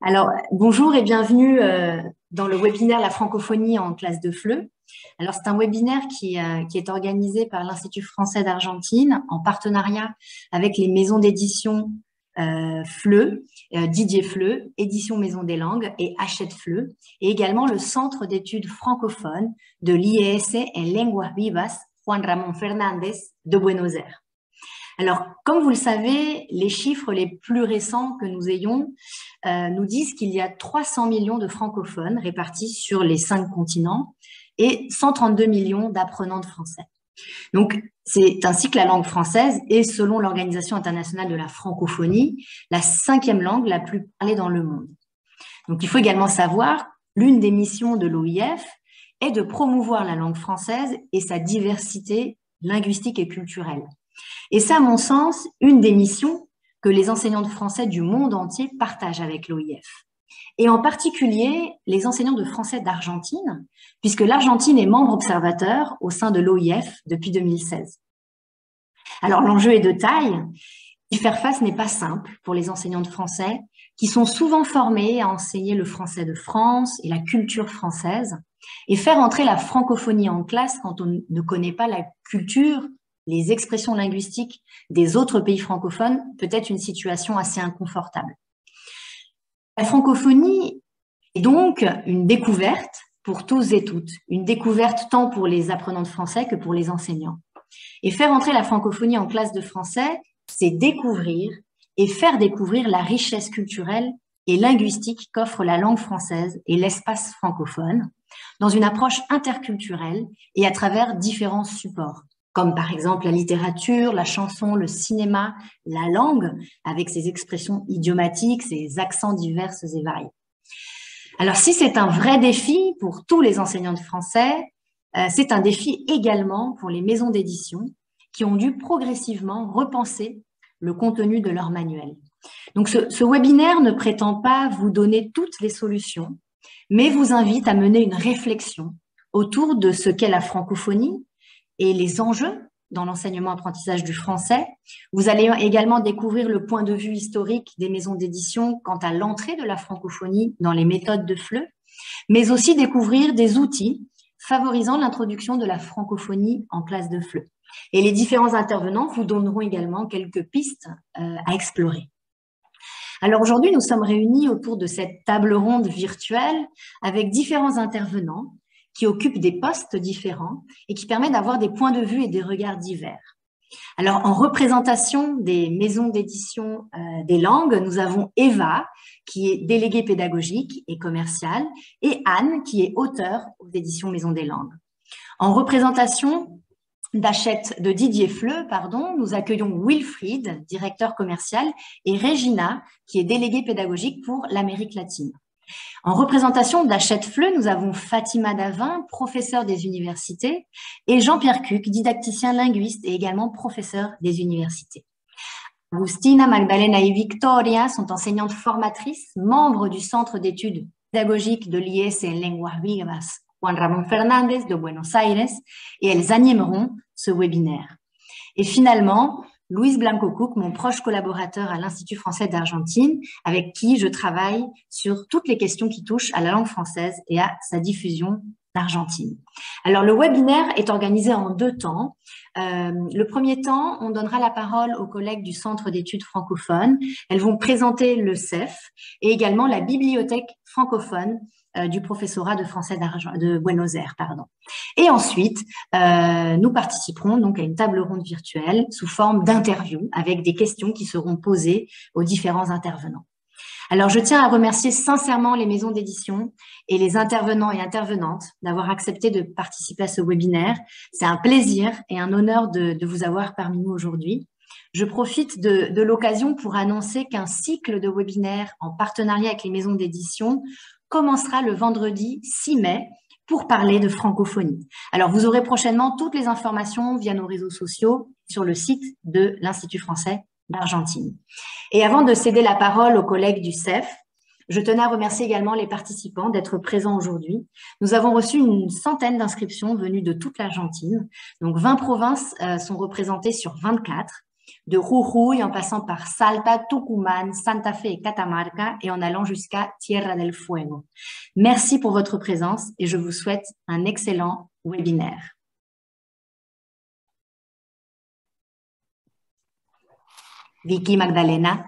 Alors, bonjour et bienvenue dans le webinaire La francophonie en classe de FLE. Alors, c'est un webinaire qui est organisé par l'Institut français d'Argentine en partenariat avec les maisons d'édition FLE, Didier FLE, Édition Maison des Langues et Hachette FLE, et également le Centre d'études francophones de l'IES en Lenguas Vivas Juan Ramón Fernández de Buenos Aires. Alors, comme vous le savez, les chiffres les plus récents que nous ayons nous disent qu'il y a 300 millions de francophones répartis sur les 5 continents et 132 millions d'apprenants de français. Donc, c'est ainsi que la langue française est, selon l'Organisation internationale de la francophonie, la 5e langue la plus parlée dans le monde. Donc, il faut également savoir, l'une des missions de l'OIF est de promouvoir la langue française et sa diversité linguistique et culturelle. Et c'est, à mon sens, une des missions que les enseignants de français du monde entier partagent avec l'OIF. Et en particulier, les enseignants de français d'Argentine, puisque l'Argentine est membre observateur au sein de l'OIF depuis 2016. Alors, l'enjeu est de taille. Y faire face n'est pas simple pour les enseignants de français, qui sont souvent formés à enseigner le français de France et la culture française, et faire entrer la francophonie en classe quand on ne connaît pas la culture, les expressions linguistiques des autres pays francophones peut être une situation assez inconfortable. La francophonie est donc une découverte pour tous et toutes, une découverte tant pour les apprenants de français que pour les enseignants. Et faire entrer la francophonie en classe de français, c'est découvrir et faire découvrir la richesse culturelle et linguistique qu'offre la langue française et l'espace francophone dans une approche interculturelle et à travers différents supports, comme par exemple la littérature, la chanson, le cinéma, la langue, avec ses expressions idiomatiques, ses accents divers et variés. Alors, si c'est un vrai défi pour tous les enseignants de français, c'est un défi également pour les maisons d'édition qui ont dû progressivement repenser le contenu de leur manuel. Donc, ce webinaire ne prétend pas vous donner toutes les solutions, mais vous invite à mener une réflexion autour de ce qu'est la francophonie et les enjeux dans l'enseignement-apprentissage du français. Vous allez également découvrir le point de vue historique des maisons d'édition quant à l'entrée de la francophonie dans les méthodes de FLE, mais aussi découvrir des outils favorisant l'introduction de la francophonie en classe de FLE. Et les différents intervenants vous donneront également quelques pistes à explorer. Alors aujourd'hui, nous sommes réunis autour de cette table ronde virtuelle avec différents intervenants qui occupent des postes différents et qui permettent d'avoir des points de vue et des regards divers. Alors, en représentation des maisons d'édition des langues, nous avons Eva, qui est déléguée pédagogique et commerciale, et Anne, qui est auteure aux éditions Maisons des langues. En représentation de Didier FLE, nous accueillons Wilfried, directeur commercial, et Regina, qui est déléguée pédagogique pour l'Amérique latine. En représentation d'Hachette FLE, nous avons Fatima Davin, professeur des universités, et Jean-Pierre Cuc, didacticien linguiste et également professeur des universités. Agustina, Magdalena et Victoria sont enseignantes formatrices, membres du Centre d'études pédagogiques de l'IES en Lenguas Vivas Juan Ramón Fernández de Buenos Aires, et elles animeront ce webinaire. Et finalement, Louise Blanco-Cook, mon proche collaborateur à l'Institut français d'Argentine, avec qui je travaille sur toutes les questions qui touchent à la langue française et à sa diffusion d'Argentine. Alors, le webinaire est organisé en 2 temps. Le premier temps, on donnera la parole aux collègues du Centre d'études francophones. Elles vont présenter le CEF et également la bibliothèque francophone du professorat de français de Buenos Aires. Et ensuite, nous participerons donc à une table ronde virtuelle sous forme d'interview avec des questions qui seront posées aux différents intervenants. Alors, je tiens à remercier sincèrement les maisons d'édition et les intervenants et intervenantes d'avoir accepté de participer à ce webinaire. C'est un plaisir et un honneur de vous avoir parmi nous aujourd'hui. Je profite de l'occasion pour annoncer qu'un cycle de webinaires en partenariat avec les maisons d'édition commencera le vendredi 6 mai pour parler de francophonie. Alors, vous aurez prochainement toutes les informations via nos réseaux sociaux sur le site de l'Institut français d'Argentine. Et avant de céder la parole aux collègues du CEF, je tenais à remercier également les participants d'être présents aujourd'hui. Nous avons reçu une centaine d'inscriptions venues de toute l'Argentine. Donc, 20 provinces sont représentées sur 24. de Jujuy en passant par Salta, Tucumán, Santa Fe et Catamarca et en allant jusqu'à Tierra del Fuego. Merci pour votre présence et je vous souhaite un excellent webinaire. Vicky, Magdalena.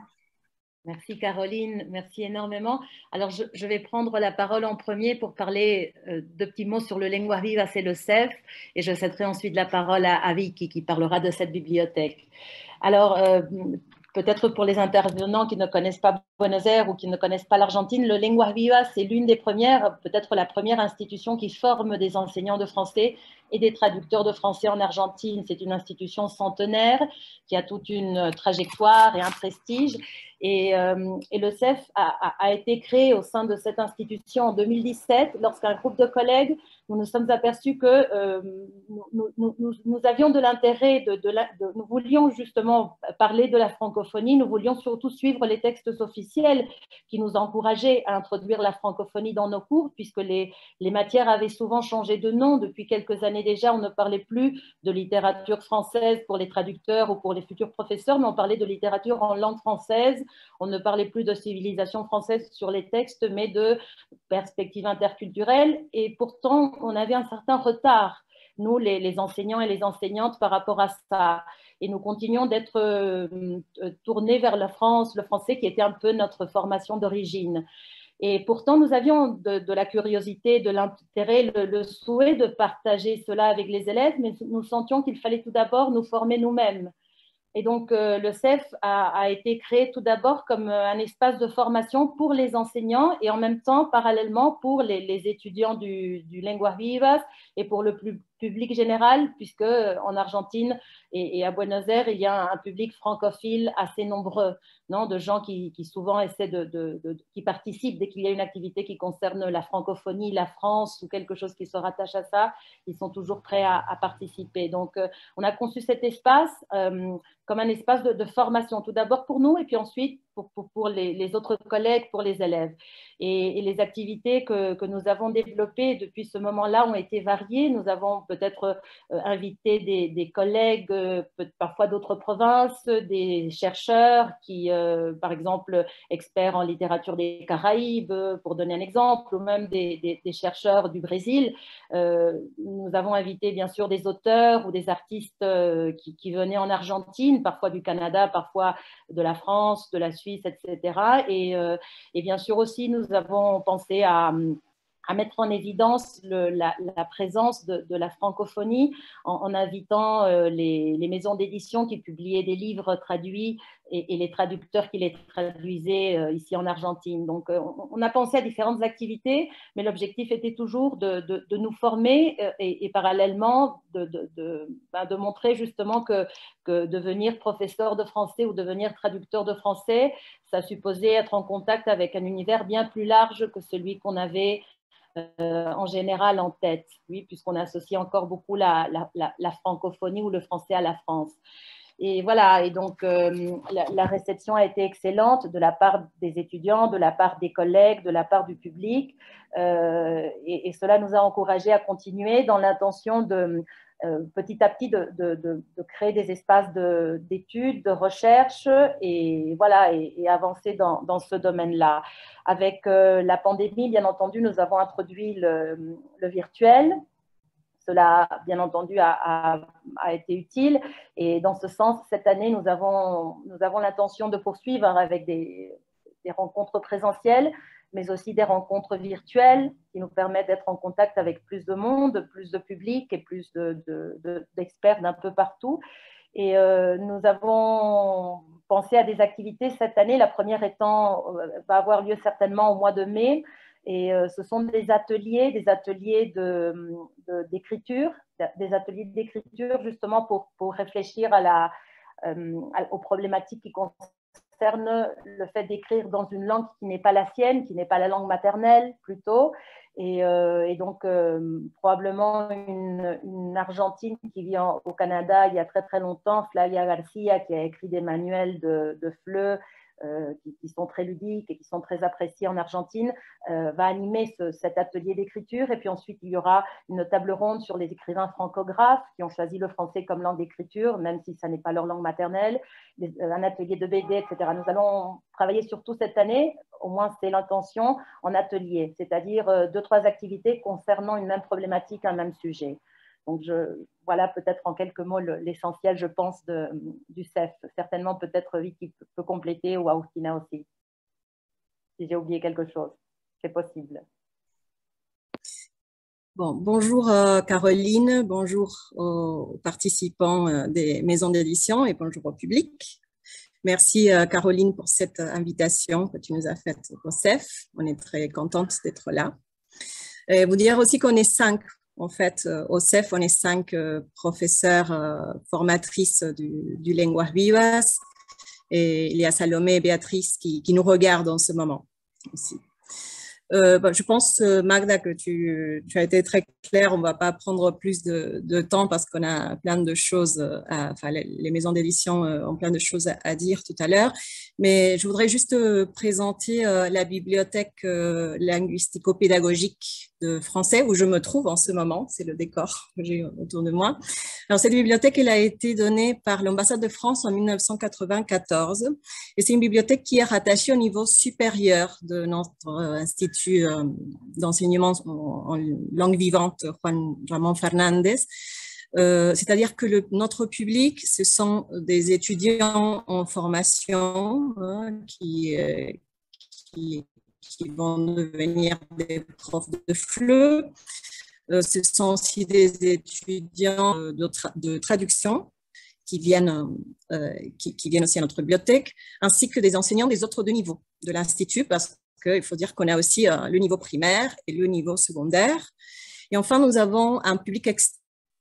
Merci Caroline, merci énormément. Alors je vais prendre la parole en premier pour parler de petits mots sur le Lengua Vivas et le CEF et je céderai ensuite la parole à Vicky qui parlera de cette bibliothèque. Alors peut-être pour les intervenants qui ne connaissent pas Buenos Aires ou qui ne connaissent pas l'Argentine, le Lengua Vivas c'est l'une des premières, peut-être la première institution qui forme des enseignants de français et des traducteurs de français en Argentine. C'est une institution centenaire qui a toute une trajectoire et un prestige. Et le CEF a été créé au sein de cette institution en 2017 lorsqu'un groupe de collègues, nous sommes aperçus que nous avions de l'intérêt, nous voulions justement parler de la francophonie, nous voulions surtout suivre les textes officiels qui nous encourageaient à introduire la francophonie dans nos cours, puisque les matières avaient souvent changé de nom. Depuis quelques années déjà, on ne parlait plus de littérature française pour les traducteurs ou pour les futurs professeurs, mais on parlait de littérature en langue française. On ne parlait plus de civilisation française sur les textes, mais de perspective interculturelle. Et pourtant, on avait un certain retard, nous, les enseignants et les enseignantes, par rapport à ça. Et nous continuons d'être tournés vers la France, le français, qui était un peu notre formation d'origine. Et pourtant, nous avions de la curiosité, de l'intérêt, le souhait de partager cela avec les élèves, mais nous sentions qu'il fallait tout d'abord nous former nous-mêmes. Et donc, le CEF a été créé tout d'abord comme un espace de formation pour les enseignants et en même temps, parallèlement, pour les étudiants du Lengua Vivas et pour le public général, puisque en Argentine et à Buenos Aires, il y a un public francophile assez nombreux, non, de gens qui souvent essaient qui participent dès qu'il y a une activité qui concerne la francophonie, la France ou quelque chose qui se rattache à ça, ils sont toujours prêts à participer. Donc, on a conçu cet espace comme un espace de formation, tout d'abord pour nous et puis ensuite pour les autres collègues, pour les élèves. Et les activités que nous avons développées depuis ce moment-là ont été variées. Nous avons peut-être invité des collègues, parfois d'autres provinces, des chercheurs qui, par exemple, experts en littérature des Caraïbes, pour donner un exemple, ou même des chercheurs du Brésil. Nous avons invité bien sûr des auteurs ou des artistes qui venaient en Argentine, parfois du Canada, parfois de la France, de la Suisse, etc. Et bien sûr aussi, nous avons pensé à mettre en évidence la présence de la francophonie en invitant les maisons d'édition qui publiaient des livres traduits et les traducteurs qui les traduisaient ici en Argentine. Donc, on a pensé à différentes activités, mais l'objectif était toujours de nous former et parallèlement de montrer justement que devenir professeur de français ou devenir traducteur de français, ça supposait être en contact avec un univers bien plus large que celui qu'on avait en général en tête, oui, puisqu'on associe encore beaucoup la francophonie ou le français à la France. Et voilà, et donc la réception a été excellente de la part des étudiants, de la part des collègues, de la part du public, et cela nous a encouragés à continuer dans l'intention petit à petit de créer des espaces d'études, de recherche et voilà, et avancer dans ce domaine-là. Avec la pandémie, bien entendu, nous avons introduit le virtuel. Cela, bien entendu, a été utile. Et dans ce sens, cette année, nous avons l'intention de poursuivre avec des rencontres présentielles, mais aussi des rencontres virtuelles qui nous permettent d'être en contact avec plus de monde, plus de public et plus d'experts d'un peu partout. Et nous avons pensé à des activités cette année. La première va avoir lieu certainement au mois de mai. Et ce sont des ateliers d'écriture, des ateliers d'écriture justement pour réfléchir aux problématiques qui concernent le fait d'écrire dans une langue qui n'est pas la sienne, qui n'est pas la langue maternelle plutôt. Et donc, probablement une Argentine qui vit au Canada il y a très très longtemps, Flavia Garcia, qui a écrit des manuels de FLE qui sont très ludiques et qui sont très appréciés en Argentine, va animer cet atelier d'écriture. Et puis ensuite, il y aura une table ronde sur les écrivains francographes qui ont choisi le français comme langue d'écriture, même si ça n'est pas leur langue maternelle, un atelier de BD, etc. Nous allons travailler surtout cette année, au moins c'est l'intention, en atelier, c'est-à-dire 2-3 activités concernant une même problématique, un même sujet. Donc, voilà peut-être en quelques mots l'essentiel, je pense, du CEF. Certainement, peut-être Vicky peut compléter ou Agustina aussi, si j'ai oublié quelque chose. C'est possible. Bon, bonjour Caroline, bonjour aux participants des maisons d'édition et bonjour au public. Merci Caroline pour cette invitation que tu nous as faite au CEF. On est très contente d'être là. Et vous dire aussi qu'on est 5. En fait, au CEF, on est 5 professeurs formatrices du Lenguas Vivas et il y a Salomé et Béatrice qui nous regardent en ce moment aussi. Je pense, Magda, que tu as été très claire. On ne va pas prendre plus de temps parce qu'on a plein de choses, les maisons d'édition ont plein de choses à dire tout à l'heure. Mais je voudrais juste présenter la bibliothèque linguistico-pédagogique de français où je me trouve en ce moment. C'est le décor que j'ai autour de moi. Alors, cette bibliothèque, elle a été donnée par l'ambassade de France en 1994. Et c'est une bibliothèque qui est rattachée au niveau supérieur de notre institut d'enseignement en langue vivante Juan Ramón Fernández. C'est-à-dire que notre public, ce sont des étudiants en formation qui vont devenir des profs de FLE. Ce sont aussi des étudiants de traduction qui viennent aussi à notre bibliothèque, ainsi que des enseignants des autres 2 niveaux de l'Institut, parce qu'il faut dire qu'on a aussi le niveau primaire et le niveau secondaire. Et enfin, nous avons un public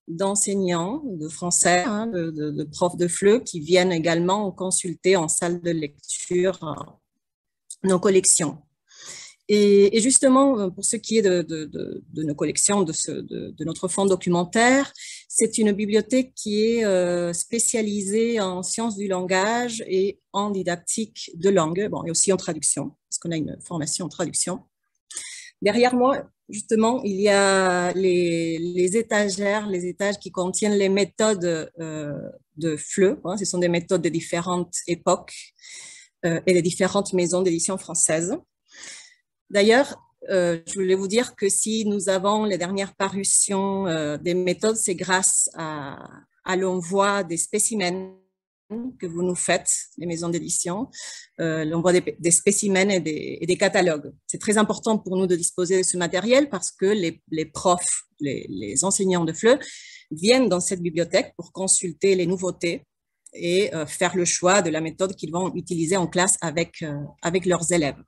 d'enseignants de français, de profs de FLE, qui viennent également consulter en salle de lecture nos collections. Et justement, pour ce qui est de nos collections, de notre fonds documentaire, c'est une bibliothèque qui est spécialisée en sciences du langage et en didactique de langue, bon, et aussi en traduction, parce qu'on a une formation en traduction. Derrière moi, justement, il y a les étagères, les étages qui contiennent les méthodes de FLE. Ce sont des méthodes de différentes époques et de différentes maisons d'édition françaises. D'ailleurs, je voulais vous dire que si nous avons les dernières parutions des méthodes, c'est grâce à l'envoi des spécimens que vous nous faites, les maisons d'édition, l'envoi des spécimens et des catalogues. C'est très important pour nous de disposer de ce matériel parce que les profs, les enseignants de FLE viennent dans cette bibliothèque pour consulter les nouveautés et faire le choix de la méthode qu'ils vont utiliser en classe avec leurs élèves.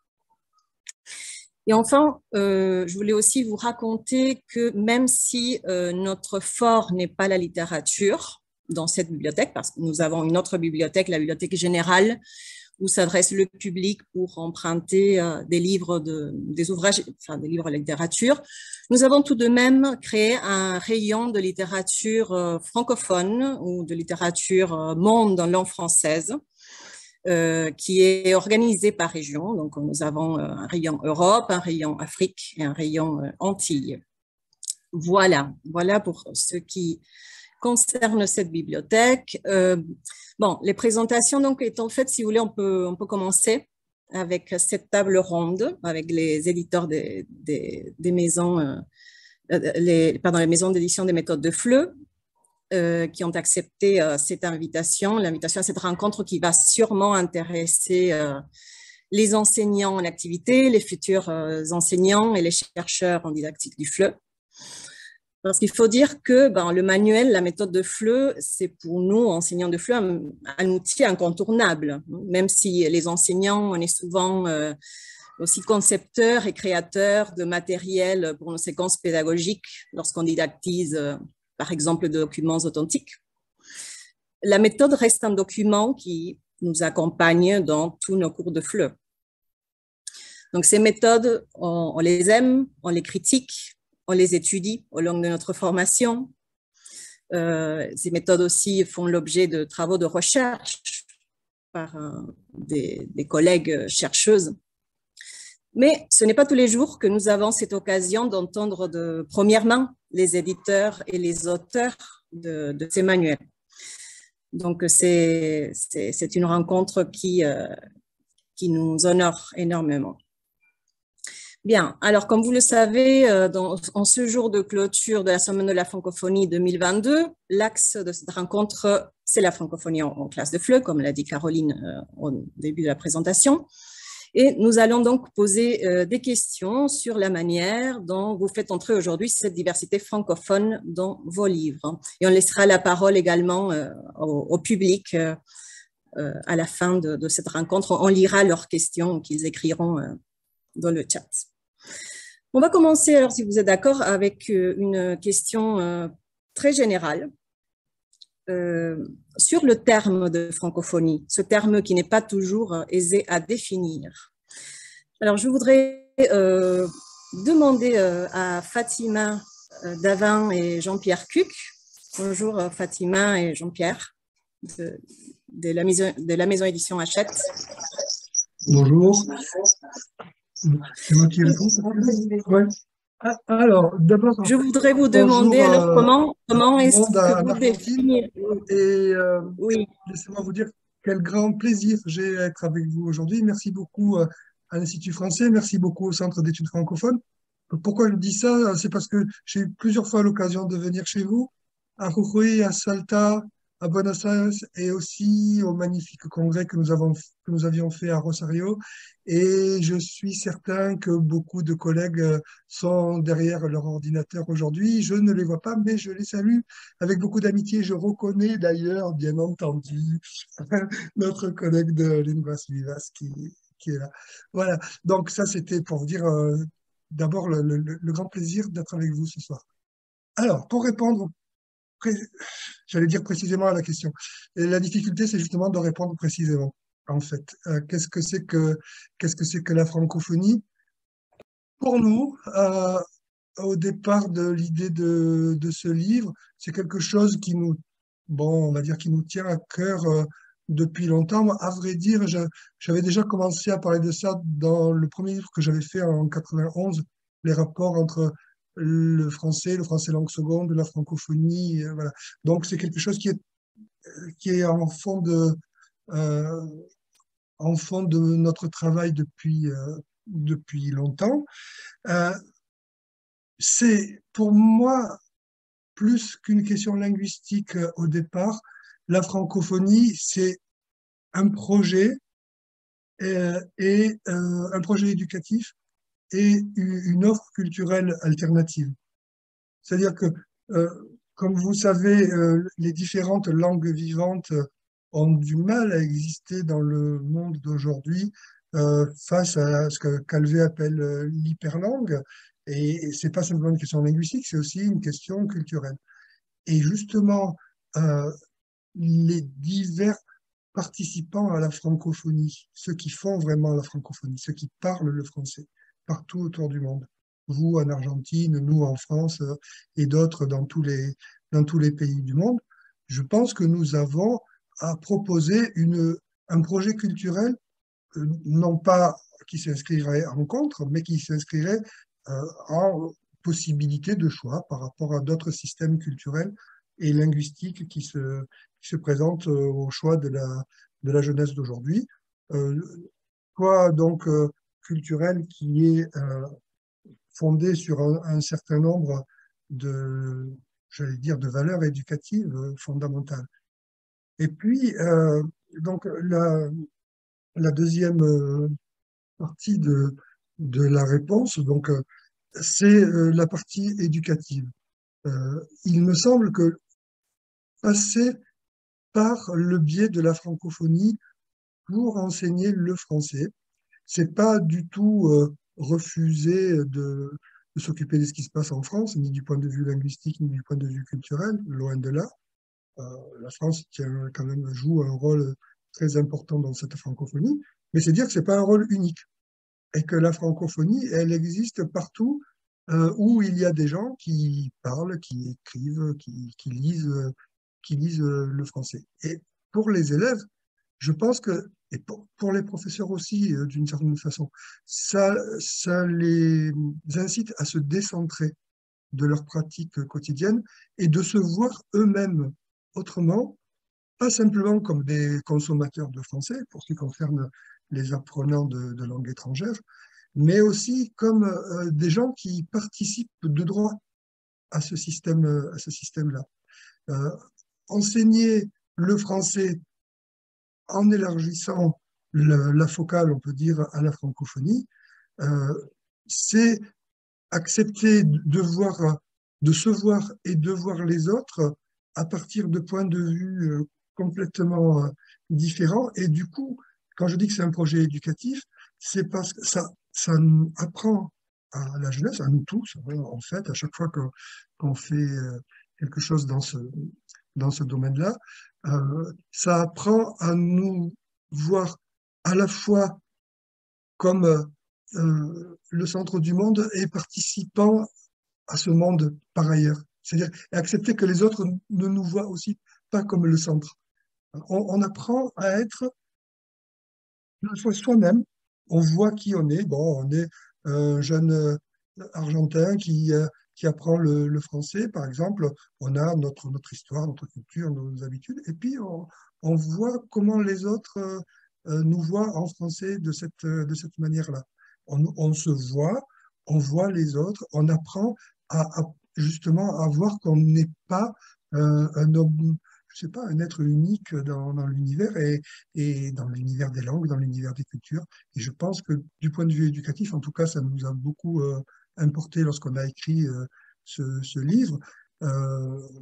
Et enfin, je voulais aussi vous raconter que même si notre fort n'est pas la littérature dans cette bibliothèque, parce que nous avons une autre bibliothèque, la bibliothèque générale, où s'adresse le public pour emprunter des livres, des ouvrages, enfin des livres de littérature, nous avons tout de même créé un rayon de littérature francophone ou de littérature monde en langue française, qui est organisé par région. Donc, nous avons un rayon Europe, un rayon Afrique et un rayon Antilles. Voilà pour ce qui concerne cette bibliothèque. Bon, les présentations, donc, étant faites, si vous voulez, on peut commencer avec cette table ronde, avec les éditeurs des maisons, les maisons d'édition des méthodes de FLE, qui ont accepté cette invitation, l'invitation à cette rencontre qui va sûrement intéresser les enseignants en activité, les futurs enseignants et les chercheurs en didactique du FLE. Parce qu'il faut dire que le manuel, la méthode de FLE, c'est pour nous, enseignants de FLE, un outil incontournable. Même si les enseignants, on est souvent aussi concepteurs et créateurs de matériel pour nos séquences pédagogiques lorsqu'on didactise par exemple, de documents authentiques. La méthode reste un document qui nous accompagne dans tous nos cours de FLE. Donc, ces méthodes, on les aime, on les critique, on les étudie au long de notre formation. Ces méthodes aussi font l'objet de travaux de recherche par des collègues chercheuses. Mais ce n'est pas tous les jours que nous avons cette occasion d'entendre de première main les éditeurs et les auteurs de ces manuels. Donc, c'est une rencontre qui nous honore énormément. Bien, alors comme vous le savez, en ce jour de clôture de la Semaine de la francophonie 2022, l'axe de cette rencontre, c'est la francophonie en classe de FLE, comme l'a dit Caroline au début de la présentation. Et nous allons donc poser des questions sur la manière dont vous faites entrer aujourd'hui cette diversité francophone dans vos livres. Et on laissera la parole également au public à la fin de cette rencontre. On lira leurs questions qu'ils écriront dans le chat. On va commencer, alors si vous êtes d'accord, avec une question très générale sur le terme de francophonie, ce terme qui n'est pas toujours aisé à définir. Alors, je voudrais demander à Fatima Davin et Jean-Pierre Cuc. Bonjour Fatima et Jean-Pierre de la maison édition Hachette. Bonjour. C'est moi qui réponds. Ouais. Alors, d'abord, je voudrais vous demander alors comment est-ce que vous définissez. Et oui. Laissez-moi vous dire quel grand plaisir j'ai à être avec vous aujourd'hui. Merci beaucoup à l'Institut français, merci beaucoup au Centre d'études francophones. Pourquoi je dis ça? C'est parce que j'ai eu plusieurs fois l'occasion de venir chez vous, à Jujuy, à Salta, à Buenos Aires et aussi au magnifique congrès que nous avions fait à Rosario. Et je suis certain que beaucoup de collègues sont derrière leur ordinateur aujourd'hui. Je ne les vois pas, mais je les salue avec beaucoup d'amitié. Je reconnais d'ailleurs, bien entendu, notre collègue de Lenguas Vivas qui est là. Voilà, donc ça c'était pour dire d'abord le grand plaisir d'être avec vous ce soir. Alors, pour répondre j'allais dire précisément à la question. Et la difficulté, c'est justement de répondre précisément, en fait. Qu'est-ce que c'est que la francophonie? Pour nous, au départ de l'idée de ce livre, c'est quelque chose qui nous, on va dire, qui nous tient à cœur depuis longtemps. À vrai dire, j'avais déjà commencé à parler de ça dans le premier livre que j'avais fait en 91, les rapports entre le français langue seconde, la francophonie, voilà. Donc c'est quelque chose qui est en fond de notre travail depuis longtemps. C'est pour moi plus qu'une question linguistique au départ. La francophonie, c'est un projet et un projet éducatif et une offre culturelle alternative. C'est-à-dire que, comme vous savez, les différentes langues vivantes ont du mal à exister dans le monde d'aujourd'hui face à ce que Calvé appelle l'hyperlangue. Et c'est pas simplement une question linguistique, c'est aussi une question culturelle. Et justement, les divers participants à la francophonie, ceux qui font vraiment la francophonie, ceux qui parlent le français partout autour du monde, vous en Argentine, nous en France et d'autres dans tous les pays du monde, je pense que nous avons à proposer un projet culturel, non pas qui s'inscrirait en contre, mais qui s'inscrirait en possibilité de choix par rapport à d'autres systèmes culturels et linguistiques qui se présentent au choix de la jeunesse d'aujourd'hui. Choix donc culturel qui est fondé sur un certain nombre j'allais dire, de valeurs éducatives fondamentales. Et puis, donc, la deuxième partie de la réponse, donc, c'est la partie éducative. Il me semble que passer par le biais de la francophonie pour enseigner le français, c'est pas du tout refuser de s'occuper de ce qui se passe en France, ni du point de vue linguistique, ni du point de vue culturel, loin de là. La France joue un rôle très important dans cette francophonie, mais c'est dire que c'est pas un rôle unique et que la francophonie, elle existe partout où il y a des gens qui parlent, qui écrivent, qui lisent le français. Et pour les élèves, je pense que, et pour les professeurs aussi, d'une certaine façon, ça les incite à se décentrer de leur pratique quotidienne et de se voir eux-mêmes autrement, pas simplement comme des consommateurs de français, pour ce qui concerne les apprenants de langue étrangère, mais aussi comme des gens qui participent de droit à ce système-là. Euh, Enseigner le français en élargissant la focale, on peut dire, à la francophonie, euh, c'est accepter de se voir et de voir les autres à partir de points de vue complètement différents. Et du coup, quand je dis que c'est un projet éducatif, c'est parce que ça nous apprend à la jeunesse, à nous tous, en fait, à chaque fois qu'on fait quelque chose dans ce domaine-là, ça apprend à nous voir à la fois comme le centre du monde et participant à ce monde par ailleurs. C'est-à-dire accepter que les autres ne nous voient aussi pas comme le centre. On apprend à être soi-même. On voit qui on est. Bon, on est un jeune Argentin qui apprend le français, par exemple. On a notre histoire, notre culture, nos habitudes. Et puis, on voit comment les autres nous voient en français de cette manière-là. On se voit, on voit les autres, on apprend justement à voir qu'on n'est pas un homme, je sais pas, un être unique dans l'univers et dans l'univers des langues, dans l'univers des cultures. Et je pense que du point de vue éducatif, en tout cas, ça nous a beaucoup importé lorsqu'on a écrit ce livre.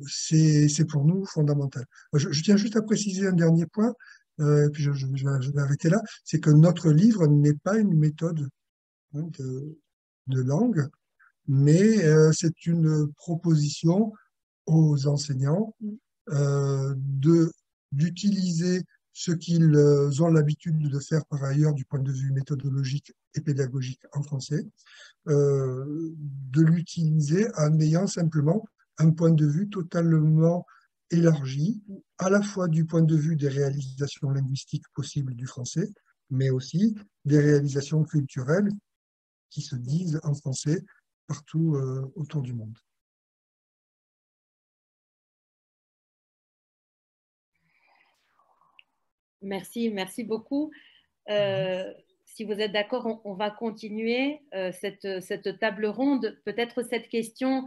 C'est pour nous fondamental. Je tiens juste à préciser un dernier point, puis je vais arrêter là, c'est que notre livre n'est pas une méthode hein, de langue, mais c'est une proposition aux enseignants d'utiliser ce qu'ils ont l'habitude de faire par ailleurs du point de vue méthodologique et pédagogique en français, de l'utiliser en ayant simplement un point de vue totalement élargi, à la fois du point de vue des réalisations linguistiques possibles du français, mais aussi des réalisations culturelles qui se disent en français partout autour du monde. Merci, merci beaucoup. Si vous êtes d'accord, on va continuer cette table ronde. Peut-être cette question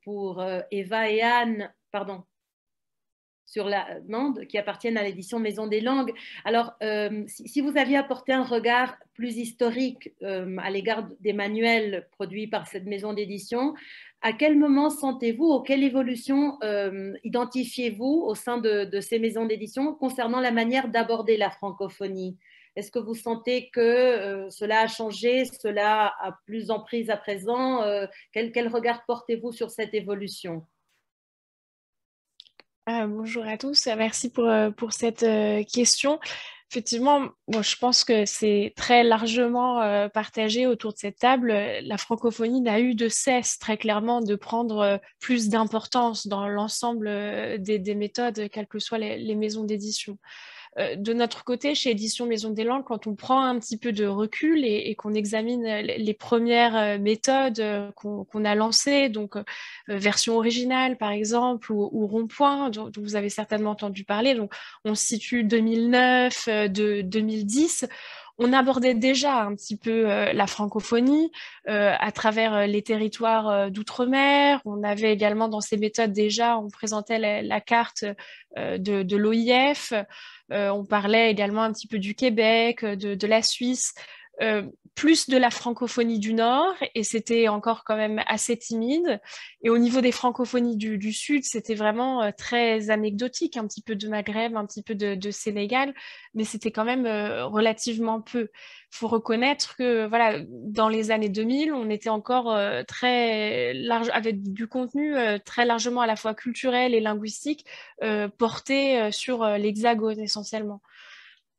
pour Eva et Anne, pardon, sur la Mende, qui appartiennent à l'édition Maison des Langues. Alors, si vous aviez apporté un regard plus historique à l'égard des manuels produits par cette maison d'édition, à quel moment sentez-vous, ou quelle évolution identifiez-vous au sein de ces maisons d'édition concernant la manière d'aborder la francophonie? Est-ce que vous sentez que cela a changé, cela a plus emprise à présent? Quel regard portez-vous sur cette évolution? Bonjour à tous, merci pour cette question. Effectivement, bon, je pense que c'est très largement partagé autour de cette table. La francophonie n'a eu de cesse très clairement de prendre plus d'importance dans l'ensemble des méthodes, quelles que soient les maisons d'édition. De notre côté, chez Édition Maison des Langues, quand on prend un petit peu de recul et qu'on examine les premières méthodes qu'on a lancées, donc version originale par exemple, ou rond-point, dont vous avez certainement entendu parler, donc on se situe 2009, 2010, on abordait déjà un petit peu la francophonie à travers les territoires d'outre-mer. On avait également dans ces méthodes déjà, on présentait la carte de l'OIF. On parlait également un petit peu du Québec, de la Suisse, plus de la francophonie du Nord, et c'était encore quand même assez timide. Et au niveau des francophonies du Sud, c'était vraiment très anecdotique, un petit peu de Maghreb, un petit peu de Sénégal, mais c'était quand même relativement peu. Il faut reconnaître que voilà, dans les années 2000, on était encore très large, avec du contenu très largement à la fois culturel et linguistique, porté sur l'Hexagone essentiellement.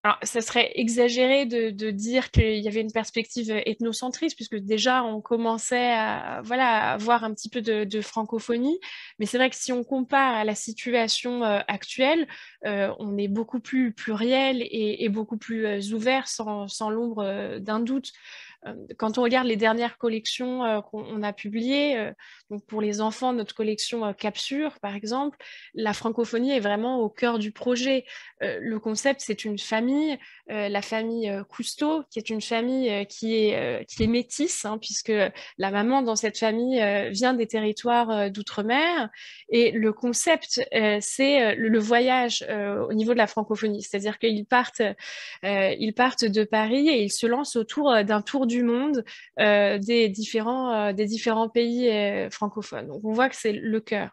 Alors, ça serait exagéré de dire qu'il y avait une perspective ethnocentriste, puisque déjà on commençait à avoir un petit peu de francophonie. Mais c'est vrai que si on compare à la situation actuelle, on est beaucoup plus pluriel et beaucoup plus ouvert sans l'ombre d'un doute. Quand on regarde les dernières collections qu'on a publiées, donc pour les enfants, notre collection Capsure, par exemple, la francophonie est vraiment au cœur du projet. Le concept, c'est une famille, la famille Cousteau, qui est une famille qui est métisse, hein, puisque la maman dans cette famille vient des territoires d'outre-mer. Et le concept, c'est le voyage au niveau de la francophonie, c'est-à-dire qu'ils partent de Paris et ils se lancent autour d'un tour du monde des différents pays francophones. Donc on voit que c'est le cœur.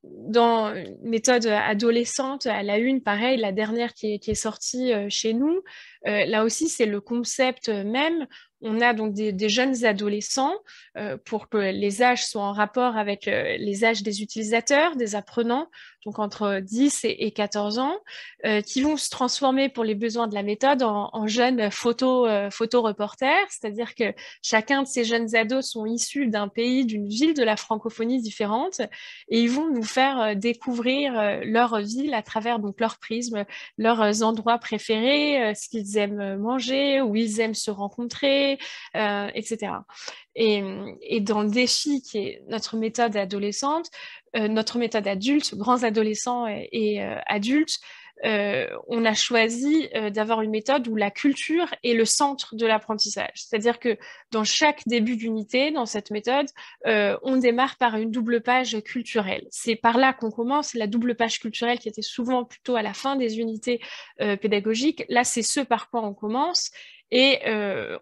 Dans une méthode adolescente, à la une, pareil, la dernière qui est sortie chez nous, là aussi, c'est le concept même. On a donc des jeunes adolescents pour que les âges soient en rapport avec les âges des utilisateurs, des apprenants, donc entre 10 et 14 ans, qui vont se transformer pour les besoins de la méthode en jeunes photoreporters, c'est-à-dire que chacun de ces jeunes ados sont issus d'un pays, d'une ville de la francophonie différente, et ils vont nous faire découvrir leur ville à travers donc leur prisme, leurs endroits préférés, ce qu'ils aiment manger, où ils aiment se rencontrer, etc. Et dans le défi qui est notre méthode adolescente, notre méthode adulte, grands adolescents et adultes, on a choisi d'avoir une méthode où la culture est le centre de l'apprentissage. C'est-à-dire que dans chaque début d'unité, dans cette méthode, on démarre par une double page culturelle. C'est par là qu'on commence. La double page culturelle qui était souvent plutôt à la fin des unités pédagogiques, là, c'est ce par quoi on commence. Et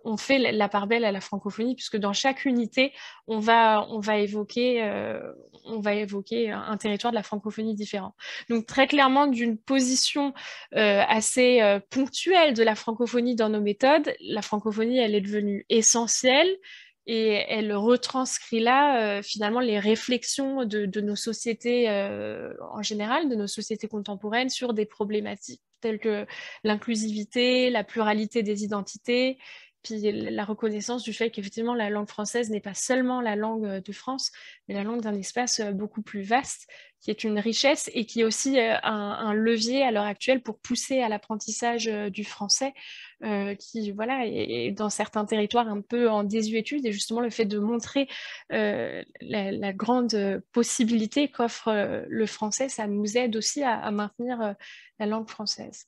on fait la part belle à la francophonie, puisque dans chaque unité, on va évoquer un territoire de la francophonie différent. Donc très clairement, d'une position assez ponctuelle de la francophonie dans nos méthodes, la francophonie, elle est devenue essentielle. Et elle retranscrit là, finalement, les réflexions de nos sociétés en général, de nos sociétés contemporaines sur des problématiques telles que l'inclusivité, la pluralité des identités, puis la reconnaissance du fait qu'effectivement, la langue française n'est pas seulement la langue de France, mais la langue d'un espace beaucoup plus vaste, qui est une richesse et qui est aussi un levier à l'heure actuelle pour pousser à l'apprentissage du français, qui voilà, est dans certains territoires un peu en désuétude. Et justement, le fait de montrer la grande possibilité qu'offre le français, ça nous aide aussi à maintenir la langue française.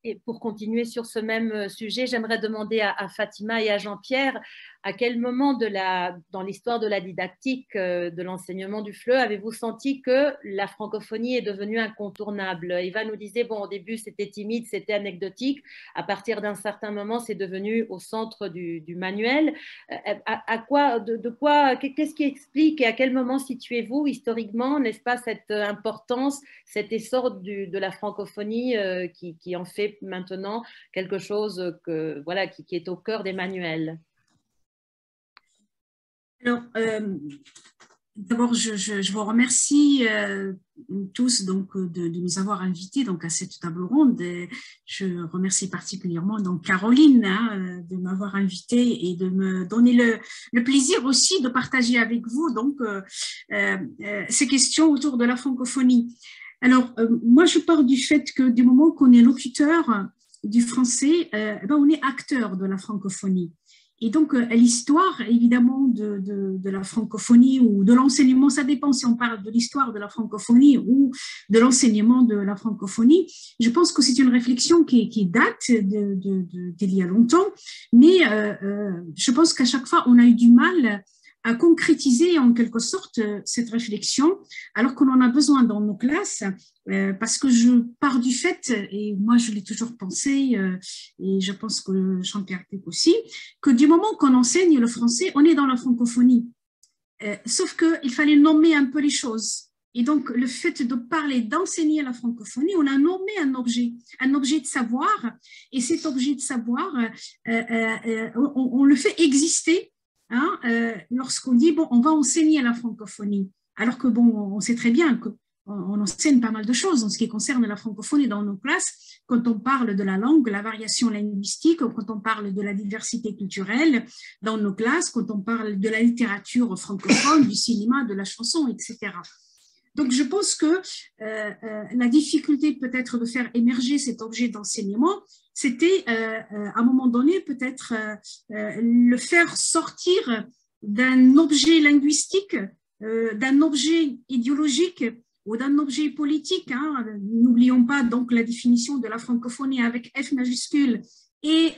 Et pour continuer sur ce même sujet, j'aimerais demander à Fatima et à Jean-Pierre, à quel moment dans l'histoire de la didactique, de l'enseignement du FLE, avez-vous senti que la francophonie est devenue incontournable? Eva nous disait, bon, au début, c'était timide, c'était anecdotique. À partir d'un certain moment, c'est devenu au centre du manuel. Qu'est-ce qui explique et à quel moment situez-vous historiquement, n'est-ce pas, cette importance, cet essor de la francophonie qui en fait maintenant quelque chose qui est au cœur des manuels? Alors, d'abord, je vous remercie tous donc, de nous avoir invités donc, à cette table ronde. Et je remercie particulièrement donc, Caroline de m'avoir invitée et de me donner le plaisir aussi de partager avec vous donc, ces questions autour de la francophonie. Alors, moi, je pars du fait que du moment qu'on est locuteur du français, on est acteur de la francophonie. Et donc, l'histoire, évidemment, de la francophonie ou de l'enseignement, ça dépend si on parle de l'histoire de la francophonie ou de l'enseignement de la francophonie. Je pense que c'est une réflexion qui date d'il y a longtemps, mais je pense qu'à chaque fois, on a eu du mal à concrétiser en quelque sorte cette réflexion, alors qu'on en a besoin dans nos classes, parce que je pars du fait, et moi je l'ai toujours pensé, et je pense que Jean-Pierre aussi, que du moment qu'on enseigne le français, on est dans la francophonie. Sauf qu'il fallait nommer un peu les choses. Et donc, le fait de parler, d'enseigner la francophonie, on a nommé un objet de savoir, et cet objet de savoir, on le fait exister. Hein, lorsqu'on dit, bon, on va enseigner la francophonie, alors que, bon, on sait très bien qu'on enseigne pas mal de choses en ce qui concerne la francophonie dans nos classes, quand on parle de la langue, de la variation linguistique, quand on parle de la diversité culturelle dans nos classes, quand on parle de la littérature francophone, du cinéma, de la chanson, etc. Donc, je pense que la difficulté peut-être de faire émerger cet objet d'enseignement, c'était à un moment donné peut-être le faire sortir d'un objet linguistique, d'un objet idéologique ou d'un objet politique. Hein. N'oublions pas donc la définition de la francophonie avec F majuscule et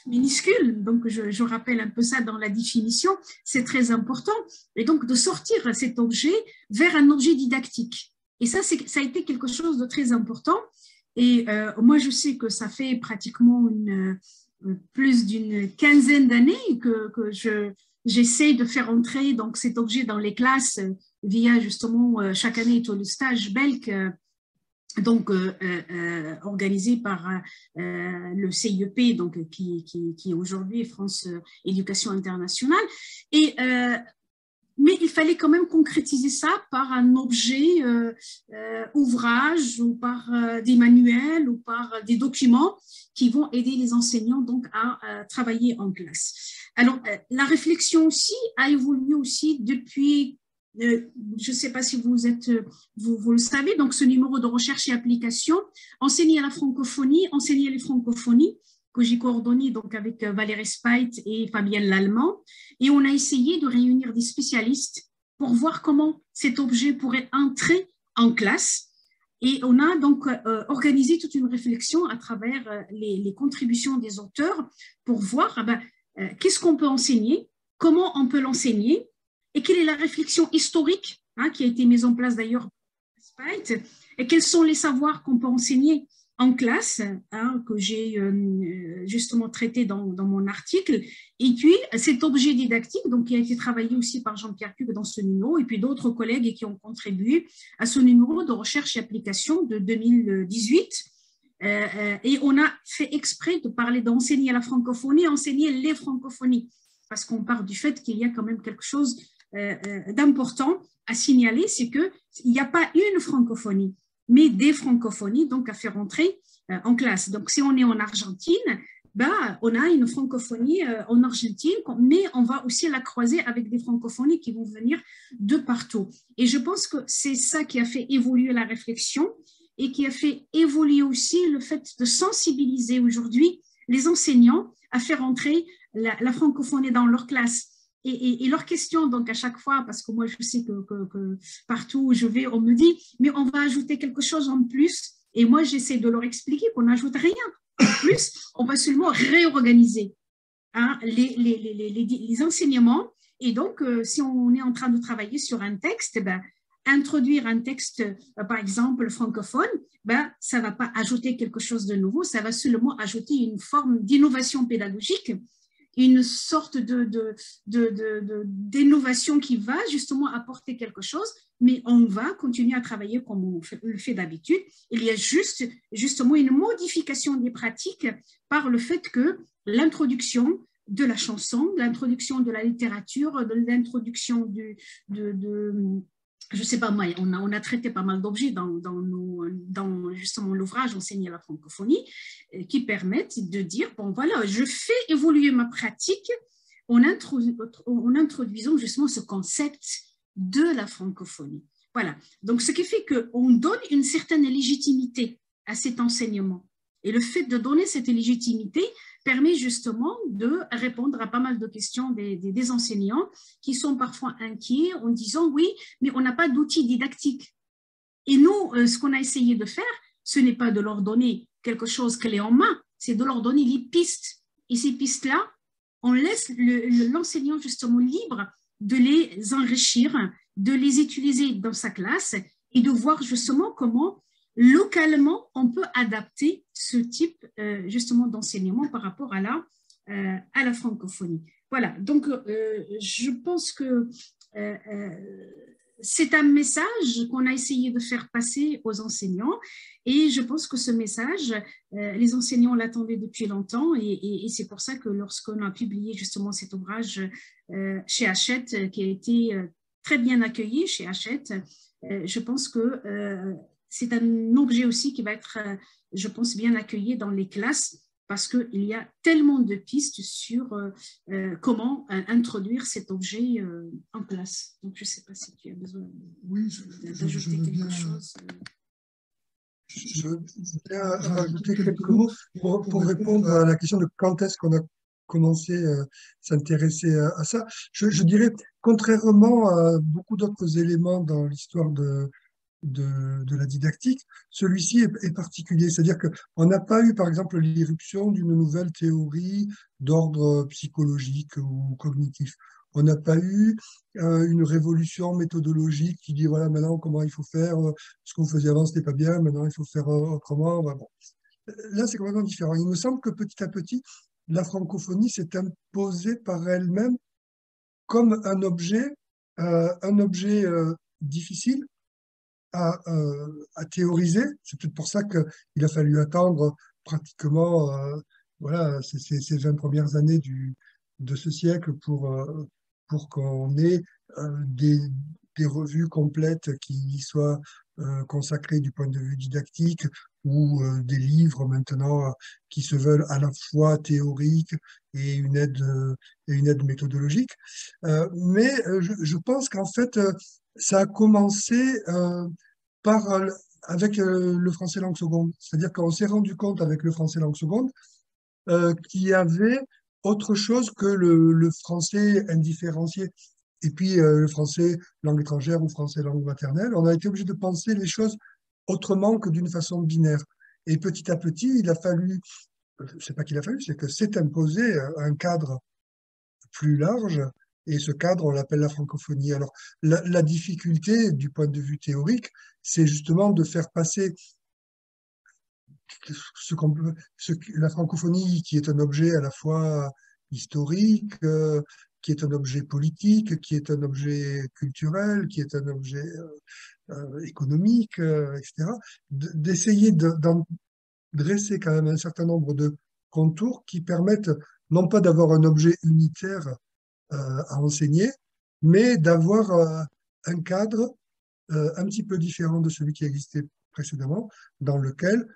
minuscule, donc je rappelle un peu ça dans la définition, c'est très important, et donc de sortir cet objet vers un objet didactique. Et ça a été quelque chose de très important, et moi je sais que ça fait pratiquement plus d'une quinzaine d'années que j'essaie de faire entrer donc, cet objet dans les classes via justement chaque année tout le stage BELC, donc organisé par le CIEP, donc, qui aujourd'hui est France Éducation Internationale. Et, mais il fallait quand même concrétiser ça par un objet, ouvrage, ou par des manuels, ou par des documents qui vont aider les enseignants donc, à travailler en classe. Alors, la réflexion aussi a évolué aussi depuis... je ne sais pas si vous le savez, donc ce numéro de recherche et application, enseigner la francophonie, enseigner les francophonies, que j'ai coordonné donc avec Valérie Speit et Fabienne Lallemand, et on a essayé de réunir des spécialistes pour voir comment cet objet pourrait entrer en classe. Et on a donc organisé toute une réflexion à travers les contributions des auteurs pour voir qu'est-ce qu'on peut enseigner, comment on peut l'enseigner, et quelle est la réflexion historique qui a été mise en place d'ailleurs par Speit, et quels sont les savoirs qu'on peut enseigner en classe, que j'ai justement traité dans mon article, et puis cet objet didactique donc, qui a été travaillé aussi par Jean-Pierre Cuc dans ce numéro, et puis d'autres collègues qui ont contribué à ce numéro de recherche et application de 2018. Et on a fait exprès de parler d'enseigner la francophonie, enseigner les francophonies, parce qu'on part du fait qu'il y a quand même quelque chose d'important à signaler, c'est qu'il n'y a pas une francophonie, mais des francophonies donc à faire entrer en classe. Donc, si on est en Argentine, on a une francophonie en Argentine, mais on va aussi la croiser avec des francophonies qui vont venir de partout. Et je pense que c'est ça qui a fait évoluer la réflexion et qui a fait évoluer aussi le fait de sensibiliser aujourd'hui les enseignants à faire entrer la francophonie dans leur classe. Et leur question, donc à chaque fois, parce que moi je sais que partout où je vais, on me dit, mais on va ajouter quelque chose en plus. Et moi j'essaie de leur expliquer qu'on n'ajoute rien en plus, on va seulement réorganiser les enseignements. Et donc, si on est en train de travailler sur un texte, introduire un texte, par exemple, francophone, ça ne va pas ajouter quelque chose de nouveau, ça va seulement ajouter une forme d'innovation pédagogique, une sorte d'innovation qui va justement apporter quelque chose, mais on va continuer à travailler comme on le fait d'habitude. Il y a justement une modification des pratiques par le fait que l'introduction de la chanson, l'introduction de la littérature, l'introduction je ne sais pas moi, on a traité pas mal d'objets dans justement l'ouvrage Enseigner la francophonie qui permettent de dire, bon voilà, je fais évoluer ma pratique en introduisant justement ce concept de la francophonie. Voilà, donc ce qui fait qu'on donne une certaine légitimité à cet enseignement. Et le fait de donner cette légitimité permet justement de répondre à pas mal de questions des enseignants qui sont parfois inquiets en disant oui, mais on n'a pas d'outils didactiques. Et nous, ce qu'on a essayé de faire, ce n'est pas de leur donner quelque chose clé en main, c'est de leur donner les pistes. Et ces pistes-là, on laisse l'enseignant justement libre de les enrichir, de les utiliser dans sa classe et de voir justement comment localement, on peut adapter ce type justement d'enseignement par rapport à la francophonie. Voilà, donc je pense que c'est un message qu'on a essayé de faire passer aux enseignants et je pense que ce message, les enseignants l'attendaient depuis longtemps et c'est pour ça que lorsqu'on a publié justement cet ouvrage chez Hachette, qui a été très bien accueilli chez Hachette, je pense que c'est un objet aussi qui va être, je pense, bien accueilli dans les classes parce qu'il y a tellement de pistes sur comment introduire cet objet en classe. Donc, je ne sais pas si tu as besoin d'ajouter quelque chose. Je veux bien rajouter quelques mots pour répondre à la question de quand est-ce qu'on a commencé à s'intéresser à ça. Je dirais, contrairement à beaucoup d'autres éléments dans l'histoire de la didactique, celui-ci est particulier. C'est-à-dire qu'on n'a pas eu, par exemple, l'irruption d'une nouvelle théorie d'ordre psychologique ou cognitif. On n'a pas eu une révolution méthodologique qui dit, voilà, maintenant, comment il faut faire, ce que vous faisiez avant, c'était pas bien, maintenant, il faut faire autrement. Voilà, bon. Là, c'est complètement différent. Il me semble que petit à petit, la francophonie s'est imposée par elle-même comme un objet difficile à théoriser. C'est peut-être pour ça qu'il a fallu attendre pratiquement voilà, ces 20 premières années de ce siècle pour qu'on ait des revues complètes qui soient consacrées du point de vue didactique ou des livres maintenant qui se veulent à la fois théoriques et une aide méthodologique. Mais je pense qu'en fait, ça a commencé avec le français langue seconde. C'est-à-dire qu'on s'est rendu compte avec le français langue seconde qu'il y avait autre chose que le français indifférencié. Et puis le français langue étrangère ou français langue maternelle. On a été obligé de penser les choses autrement que d'une façon binaire. Et petit à petit, il a fallu, c'est pas qu'il a fallu, c'est que s'est imposé un cadre plus large. Et ce cadre, on l'appelle la francophonie. Alors, la difficulté du point de vue théorique, c'est justement de faire passer la francophonie, qui est un objet à la fois historique, qui est un objet politique, qui est un objet culturel, qui est un objet économique, etc., d'essayer d'en dresser quand même un certain nombre de contours qui permettent non pas d'avoir un objet unitaire à enseigner, mais d'avoir un cadre un petit peu différent de celui qui existait précédemment, dans lequel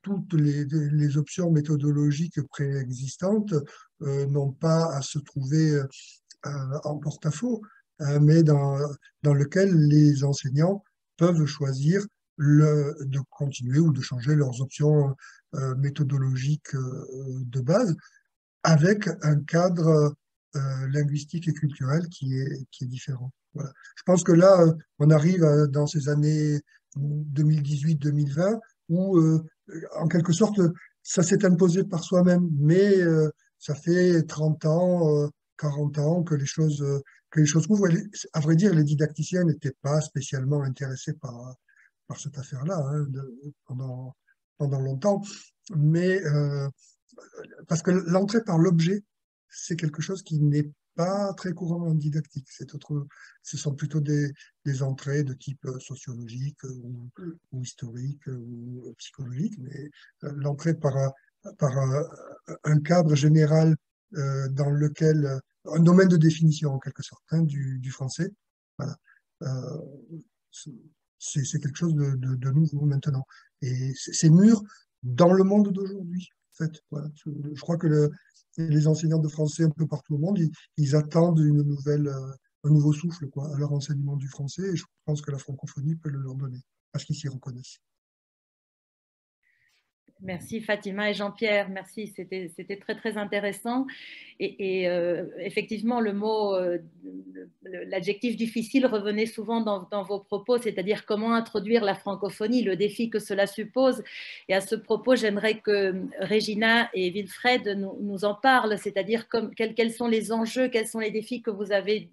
toutes les options méthodologiques préexistantes n'ont pas à se trouver en porte-à-faux, mais dans lequel les enseignants peuvent choisir de continuer ou de changer leurs options méthodologiques de base, avec un cadre linguistique et culturel qui est différent. Voilà. Je pense que là, on arrive dans ces années 2018-2020 où, en quelque sorte, ça s'est imposé par soi-même, mais ça fait 30 ans, 40 ans que les choses couvrent. À vrai dire, les didacticiens n'étaient pas spécialement intéressés par cette affaire-là pendant longtemps, mais parce que l'entrée par l'objet, c'est quelque chose qui n'est pas très courant en didactique. Ce sont plutôt des entrées de type sociologique ou historique ou psychologique, mais l'entrée par un cadre général dans lequel, un domaine de définition en quelque sorte du français, voilà. C'est quelque chose de nouveau maintenant. Et c'est mûr dans le monde d'aujourd'hui. En fait, voilà. Je crois que les enseignants de français un peu partout au monde, ils attendent un nouveau souffle à leur enseignement du français, et je pense que la francophonie peut le leur donner, parce qu'ils s'y reconnaissent. Merci Fatima et Jean-Pierre, merci, c'était très très intéressant. Et effectivement, l'adjectif difficile revenait souvent dans vos propos, c'est-à-dire comment introduire la francophonie, le défi que cela suppose. Et à ce propos, j'aimerais que Regina et Wilfred nous en parlent, c'est-à-dire quels sont les enjeux, quels sont les défis que vous avez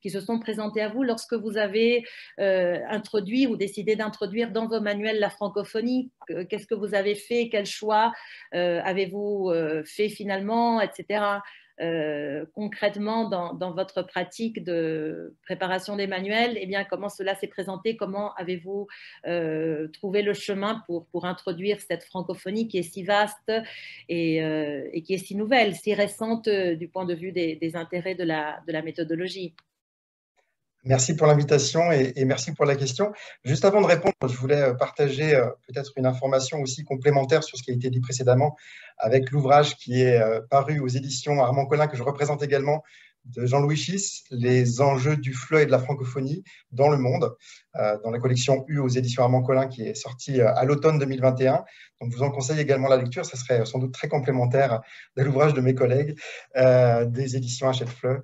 qui se sont présentés à vous lorsque vous avez introduit ou décidé d'introduire dans vos manuels la francophonie. Qu'est-ce que vous avez fait? Quel choix avez-vous fait finalement, etc. Concrètement, dans votre pratique de préparation des manuels, eh bien, comment cela s'est présenté? Comment avez-vous trouvé le chemin pour introduire cette francophonie qui est si vaste et qui est si nouvelle, si récente du point de vue des intérêts de la méthodologie? Merci pour l'invitation et merci pour la question. Juste avant de répondre, je voulais partager peut-être une information aussi complémentaire sur ce qui a été dit précédemment avec l'ouvrage qui est paru aux éditions Armand Collin, que je représente également, de Jean-Louis Schiss, Les enjeux du FLE et de la francophonie dans le monde, dans la collection U aux éditions Armand Collin qui est sortie à l'automne 2021. Donc, je vous en conseille également la lecture, ça serait sans doute très complémentaire de l'ouvrage de mes collègues des éditions Hachette FLE.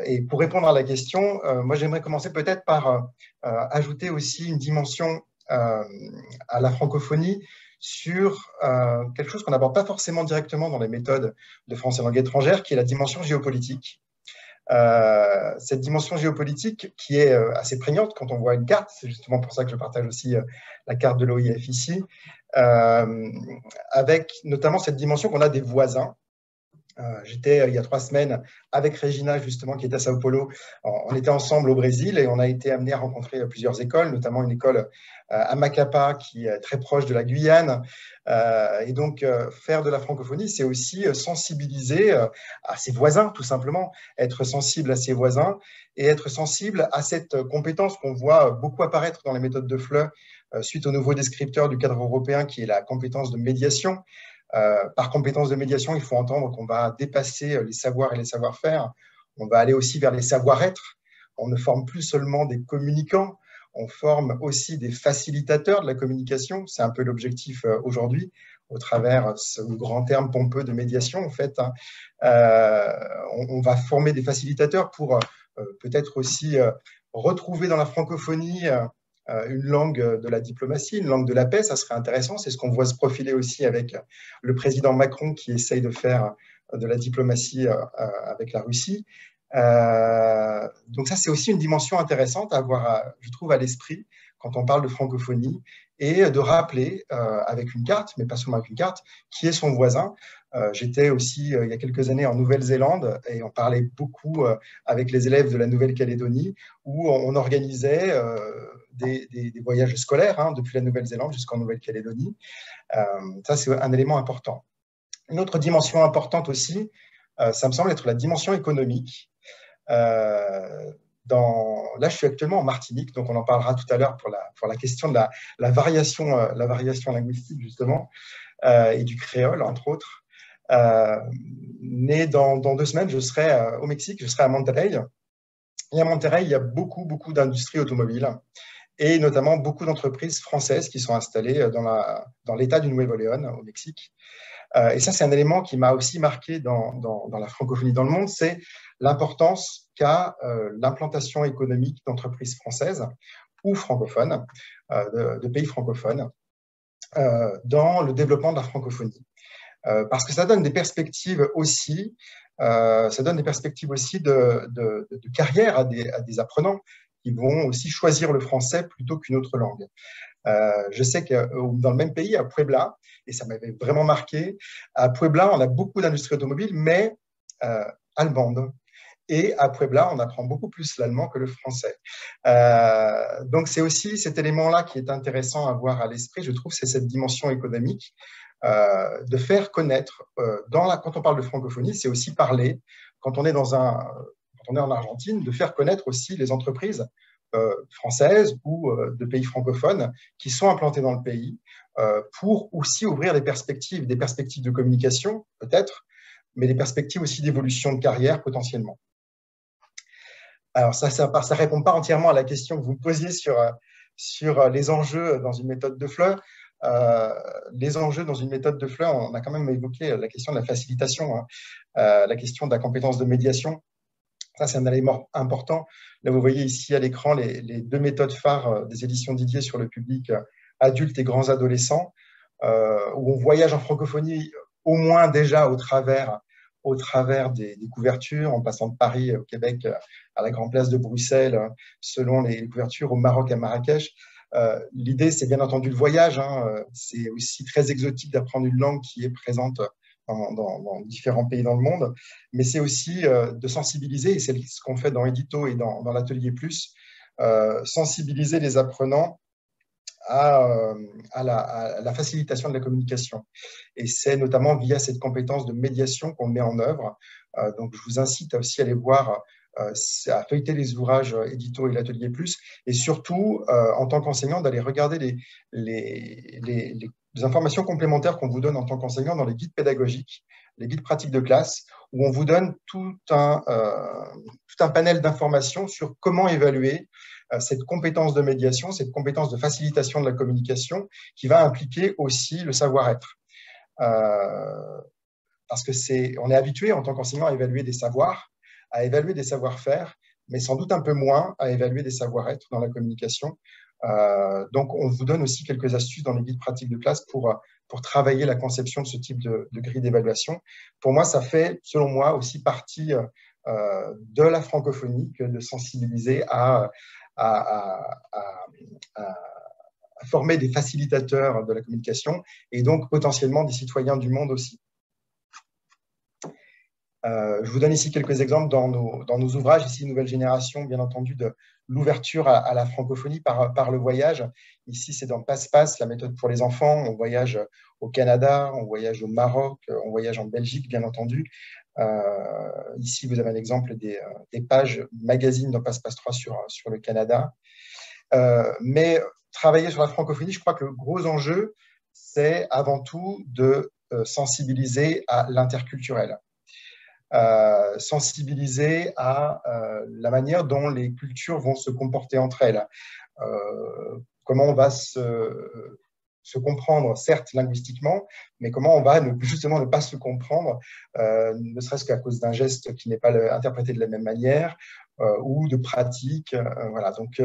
Et pour répondre à la question, moi j'aimerais commencer peut-être par ajouter aussi une dimension à la francophonie sur quelque chose qu'on n'aborde pas forcément directement dans les méthodes de français langue étrangère, qui est la dimension géopolitique. Cette dimension géopolitique qui est assez prégnante quand on voit une carte, c'est justement pour ça que je partage aussi la carte de l'OIF ici, avec notamment cette dimension qu'on a des voisins. J'étais il y a 3 semaines avec Regina, justement, qui est à Sao Paulo. On était ensemble au Brésil et on a été amené à rencontrer plusieurs écoles, notamment une école à Macapá, qui est très proche de la Guyane. Et donc, faire de la francophonie, c'est aussi sensibiliser à ses voisins, tout simplement, être sensible à ses voisins et être sensible à cette compétence qu'on voit beaucoup apparaître dans les méthodes de FLE suite au nouveau descripteur du cadre européen, qui est la compétence de médiation. Par compétence de médiation, il faut entendre qu'on va dépasser les savoirs et les savoir-faire. On va aller aussi vers les savoir-être. On ne forme plus seulement des communicants, on forme aussi des facilitateurs de la communication. C'est un peu l'objectif aujourd'hui, au travers ce grand terme pompeux de médiation, en fait. On va former des facilitateurs pour peut-être aussi retrouver dans la francophonie une langue de la diplomatie, une langue de la paix, ça serait intéressant. C'est ce qu'on voit se profiler aussi avec le président Macron qui essaye de faire de la diplomatie avec la Russie. Donc ça, c'est aussi une dimension intéressante à avoir, je trouve, à l'esprit quand on parle de francophonie et de rappeler avec une carte, mais pas seulement avec une carte, qui est son voisin. J'étais aussi il y a quelques années en Nouvelle-Zélande et on parlait beaucoup avec les élèves de la Nouvelle-Calédonie où on organisait des voyages scolaires depuis la Nouvelle-Zélande jusqu'en Nouvelle-Calédonie. Ça, c'est un élément important. Une autre dimension importante aussi, ça me semble être la dimension économique. Là, je suis actuellement en Martinique, donc on en parlera tout à l'heure pour la question de la variation linguistique, justement, et du créole, entre autres. Mais dans 2 semaines, je serai au Mexique, je serai à Monterrey. Et à Monterrey, il y a beaucoup d'industries automobiles et notamment beaucoup d'entreprises françaises qui sont installées dans l'État du Nuevo León, au Mexique. Et ça, c'est un élément qui m'a aussi marqué dans la francophonie dans le monde, c'est l'importance qu'a l'implantation économique d'entreprises françaises ou francophones, de pays francophones, dans le développement de la francophonie. Parce que ça donne des perspectives aussi, de carrière à des apprenants qui vont aussi choisir le français plutôt qu'une autre langue. Je sais que dans le même pays, à Puebla, et ça m'avait vraiment marqué, à Puebla, on a beaucoup d'industries automobiles, mais allemandes. Et à Puebla, on apprend beaucoup plus l'allemand que le français. Donc, c'est aussi cet élément-là qui est intéressant à avoir à l'esprit, je trouve, c'est cette dimension économique. De faire connaître, quand on parle de francophonie, c'est aussi parler, quand on est en Argentine, de faire connaître aussi les entreprises françaises ou de pays francophones qui sont implantées dans le pays pour aussi ouvrir des perspectives de communication peut-être, mais des perspectives aussi d'évolution de carrière potentiellement. Alors ça ne répond pas entièrement à la question que vous me posiez sur les enjeux dans une méthode de FLE. Les enjeux dans une méthode de FLE, on a quand même évoqué la question de la facilitation, la question de la compétence de médiation. Ça, c'est un élément important. Là, vous voyez ici à l'écran les 2 méthodes phares des éditions Didier sur le public adultes et grands adolescents, où on voyage en francophonie au moins déjà au travers des couvertures, en passant de Paris au Québec à la Grande Place de Bruxelles, selon les couvertures, au Maroc à Marrakech. L'idée, c'est bien entendu le voyage. C'est aussi très exotique d'apprendre une langue qui est présente dans différents pays dans le monde, mais c'est aussi de sensibiliser, et c'est ce qu'on fait dans Edito et dans l'Atelier Plus, sensibiliser les apprenants à la facilitation de la communication. Et c'est notamment via cette compétence de médiation qu'on met en œuvre. Donc, je vous incite à aussi aller voir à feuilleter les ouvrages édito et l'Atelier Plus, et surtout, en tant qu'enseignant, d'aller regarder les informations complémentaires qu'on vous donne en tant qu'enseignant dans les guides pédagogiques, les guides pratiques de classe, où on vous donne tout un panel d'informations sur comment évaluer cette compétence de médiation, cette compétence de facilitation de la communication, qui va impliquer aussi le savoir-être. Parce qu'on est habitué en tant qu'enseignant à évaluer des savoirs, à évaluer des savoir-faire, mais sans doute un peu moins à évaluer des savoir-être dans la communication. Donc, on vous donne aussi quelques astuces dans les guides pratiques de classe pour travailler la conception de ce type de grille d'évaluation. Pour moi, ça fait, selon moi, aussi partie de la francophonie que de sensibiliser à former des facilitateurs de la communication et donc potentiellement des citoyens du monde aussi. Je vous donne ici quelques exemples dans nos ouvrages, ici Nouvelle Génération, bien entendu, de l'ouverture à la francophonie par le voyage. Ici, c'est dans Passe-Passe, la méthode pour les enfants. On voyage au Canada, on voyage au Maroc, on voyage en Belgique, bien entendu. Ici, vous avez un exemple des pages magazines dans Passe-Passe 3 sur le Canada. Mais travailler sur la francophonie, je crois que le gros enjeu, c'est avant tout de sensibiliser à l'interculturel. Sensibiliser à la manière dont les cultures vont se comporter entre elles. Comment on va se comprendre, certes linguistiquement, mais comment on va justement ne pas se comprendre, ne serait-ce qu'à cause d'un geste qui n'est pas interprété de la même manière, ou de pratiques. Voilà. Donc,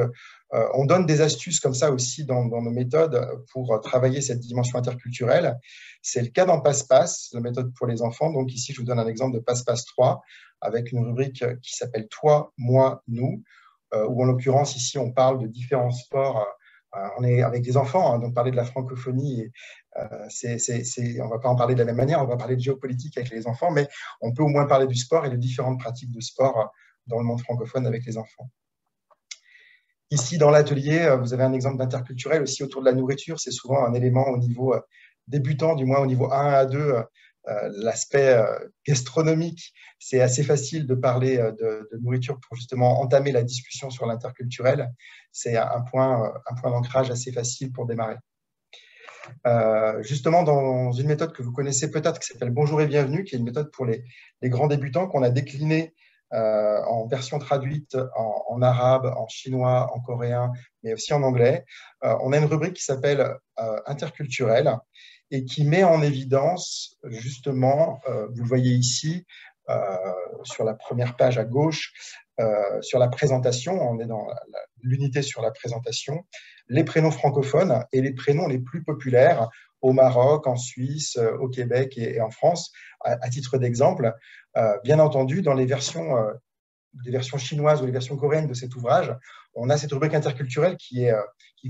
on donne des astuces comme ça aussi dans nos méthodes pour travailler cette dimension interculturelle. C'est le cas dans Passe-Passe, la méthode pour les enfants. Donc ici, je vous donne un exemple de Passe-Passe 3 avec une rubrique qui s'appelle « Toi, moi, nous », où en l'occurrence, ici, on parle de différents sports. On est avec des enfants, hein, donc parler de la francophonie, on ne va pas en parler de la même manière, on va parler de géopolitique avec les enfants, mais on peut au moins parler du sport et de différentes pratiques de sport dans le monde francophone avec les enfants. Ici, dans l'atelier, vous avez un exemple d'interculturel aussi autour de la nourriture. C'est souvent un élément au niveau débutant, du moins au niveau 1 à 2, l'aspect gastronomique. C'est assez facile de parler de nourriture pour justement entamer la discussion sur l'interculturel. C'est un point d'ancrage assez facile pour démarrer. Justement, dans une méthode que vous connaissez peut-être qui s'appelle Bonjour et Bienvenue, qui est une méthode pour les grands débutants qu'on a déclinée en version traduite en arabe, en chinois, en coréen, mais aussi en anglais. On a une rubrique qui s'appelle Interculturel et qui met en évidence, justement, vous le voyez ici, sur la première page à gauche, sur la présentation, on est dans l'unité sur la présentation, les prénoms francophones et les prénoms les plus populaires au Maroc, en Suisse, au Québec et en France. À titre d'exemple, bien entendu, dans les versions chinoises ou les versions coréennes de cet ouvrage, on a cette rubrique interculturelle qui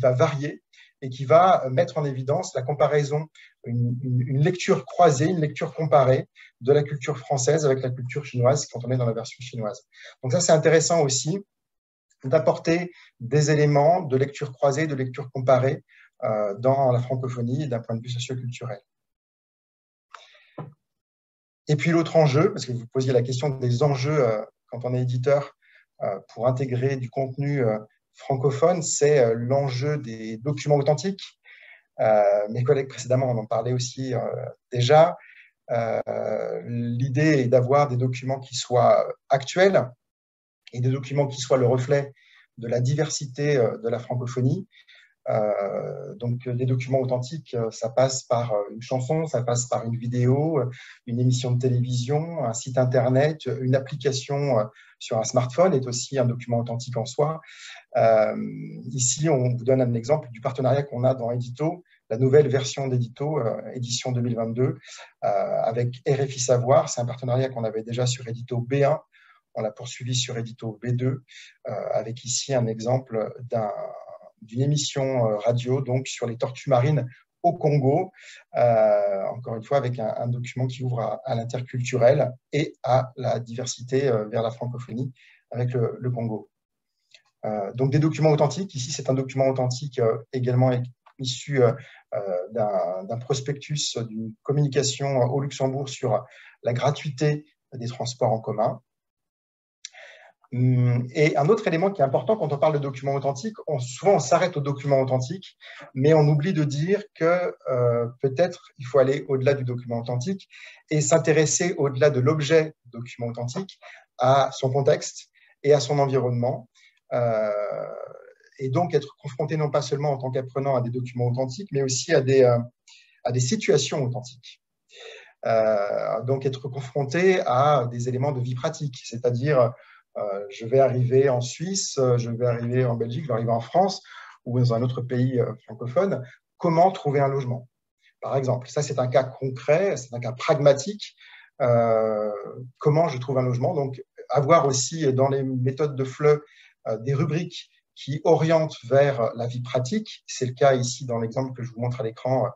va varier et qui va mettre en évidence la comparaison, une lecture croisée, une lecture comparée de la culture française avec la culture chinoise quand on est dans la version chinoise. Donc ça, c'est intéressant aussi d'apporter des éléments de lecture croisée, de lecture comparée dans la francophonie d'un point de vue socioculturel. Et puis l'autre enjeu, parce que vous posiez la question des enjeux quand on est éditeur pour intégrer du contenu francophone, c'est l'enjeu des documents authentiques. Mes collègues précédemment en ont parlé aussi déjà. L'idée est d'avoir des documents qui soient actuels et des documents qui soient le reflet de la diversité de la francophonie. Donc des documents authentiques, ça passe par une chanson, ça passe par une vidéo, une émission de télévision, un site internet, une application sur un smartphone est aussi un document authentique en soi. Ici, on vous donne un exemple du partenariat qu'on a dans Edito, la nouvelle version d'Edito, édition 2022, avec RFI Savoir. C'est un partenariat qu'on avait déjà sur Edito B1. On l'a poursuivi sur Edito B2, avec ici un exemple d'une émission radio donc, sur les tortues marines au Congo, encore une fois avec un document qui ouvre à l'interculturel et à la diversité vers la francophonie avec le Congo. Donc des documents authentiques, ici c'est un document authentique également issu d'un prospectus d'une communication au Luxembourg sur la gratuité des transports en commun. Et un autre élément qui est important quand on parle de documents authentiques, souvent on s'arrête aux documents authentiques, mais on oublie de dire que peut-être il faut aller au-delà du document authentique et s'intéresser au-delà de l'objet document authentique à son contexte et à son environnement. Et donc être confronté non pas seulement en tant qu'apprenant à des documents authentiques, mais aussi à des situations authentiques. Donc être confronté à des éléments de vie pratique, c'est-à-dire je vais arriver en Suisse, je vais arriver en Belgique, je vais arriver en France ou dans un autre pays francophone, comment trouver un logement, par exemple. Ça, c'est un cas concret, c'est un cas pragmatique. Comment je trouve un logement. Donc, avoir aussi dans les méthodes de FLE des rubriques qui orientent vers la vie pratique. C'est le cas ici dans l'exemple que je vous montre à l'écran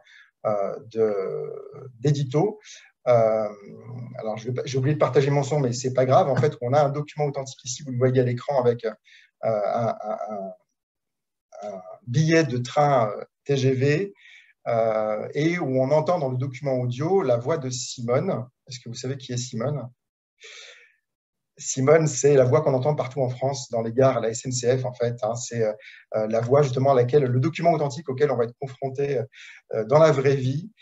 d'Edito. Alors, j'ai oublié de partager mon son, mais ce n'est pas grave. En fait, on a un document authentique ici, vous le voyez à l'écran, avec un billet de train TGV et où on entend dans le document audio la voix de Simone. Est-ce que vous savez qui est Simone ? Simone, c'est la voix qu'on entend partout en France, dans les gares, à la SNCF, en fait. C'est la voix, justement, le document authentique auquel on va être confronté dans la vraie vie.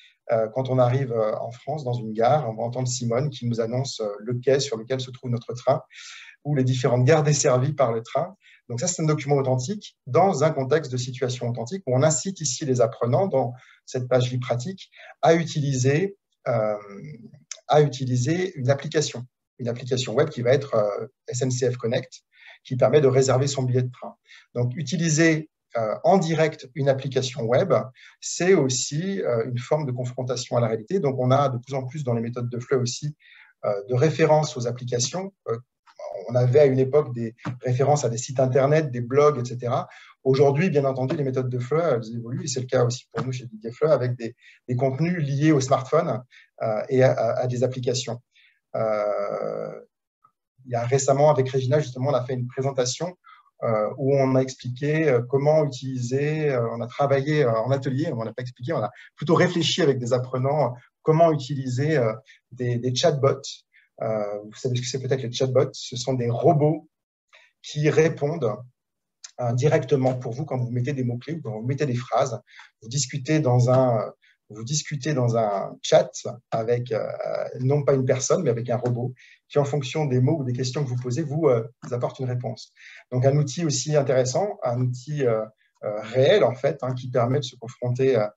Quand on arrive en France, dans une gare, on va entendre Simone qui nous annonce le quai sur lequel se trouve notre train ou les différentes gares desservies par le train. Donc ça, c'est un document authentique dans un contexte de situation authentique où on incite ici les apprenants, dans cette page vie pratique, à utiliser une application web qui va être SNCF Connect, qui permet de réserver son billet de train. Donc, utiliser en direct une application web, c'est aussi une forme de confrontation à la réalité. Donc, on a de plus en plus dans les méthodes de FLE aussi de références aux applications. On avait à une époque des références à des sites internet, des blogs, etc. Aujourd'hui, bien entendu, les méthodes de FLE, elles évoluent, et c'est le cas aussi pour nous chez Didier FLE, avec des contenus liés au smartphone et à des applications. Il y a récemment, avec Régina, justement, on a fait une présentation où on a expliqué comment utiliser, on a travaillé en atelier, on n'a pas expliqué, on a plutôt réfléchi avec des apprenants comment utiliser des chatbots. Vous savez ce que c'est peut-être les chatbots? Ce sont des robots qui répondent directement pour vous quand vous mettez des mots-clés ou quand vous mettez des phrases. Vous discutez dans un chat avec non pas une personne, mais avec un robot qui, en fonction des mots ou des questions que vous posez, vous apporte une réponse. Donc, un outil aussi intéressant, un outil réel, en fait, qui permet de se confronter à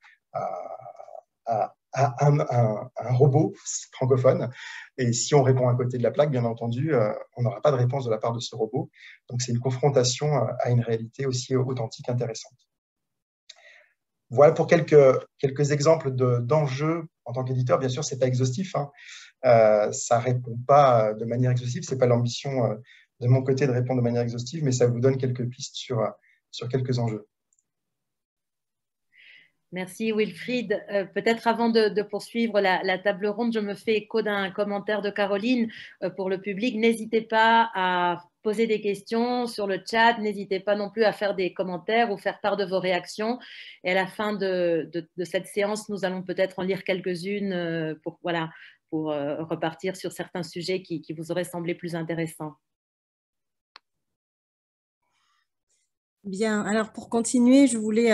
un robot francophone. Et si on répond à côté de la plaque, bien entendu, on n'aura pas de réponse de la part de ce robot. Donc, c'est une confrontation à une réalité aussi authentique intéressante. Voilà pour quelques exemples d'enjeux en tant qu'éditeur. Bien sûr, ce n'est pas exhaustif. Ça ne répond pas de manière exhaustive. Ce n'est pas l'ambition de mon côté de répondre de manière exhaustive, mais ça vous donne quelques pistes sur quelques enjeux. Merci Wilfried. Peut-être avant de poursuivre la table ronde, je me fais écho d'un commentaire de Caroline pour le public. N'hésitez pas à poser des questions sur le chat, n'hésitez pas non plus à faire des commentaires ou faire part de vos réactions. Et à la fin de cette séance, nous allons peut-être en lire quelques-unes pour repartir sur certains sujets qui vous auraient semblé plus intéressants. Bien, alors pour continuer, je voulais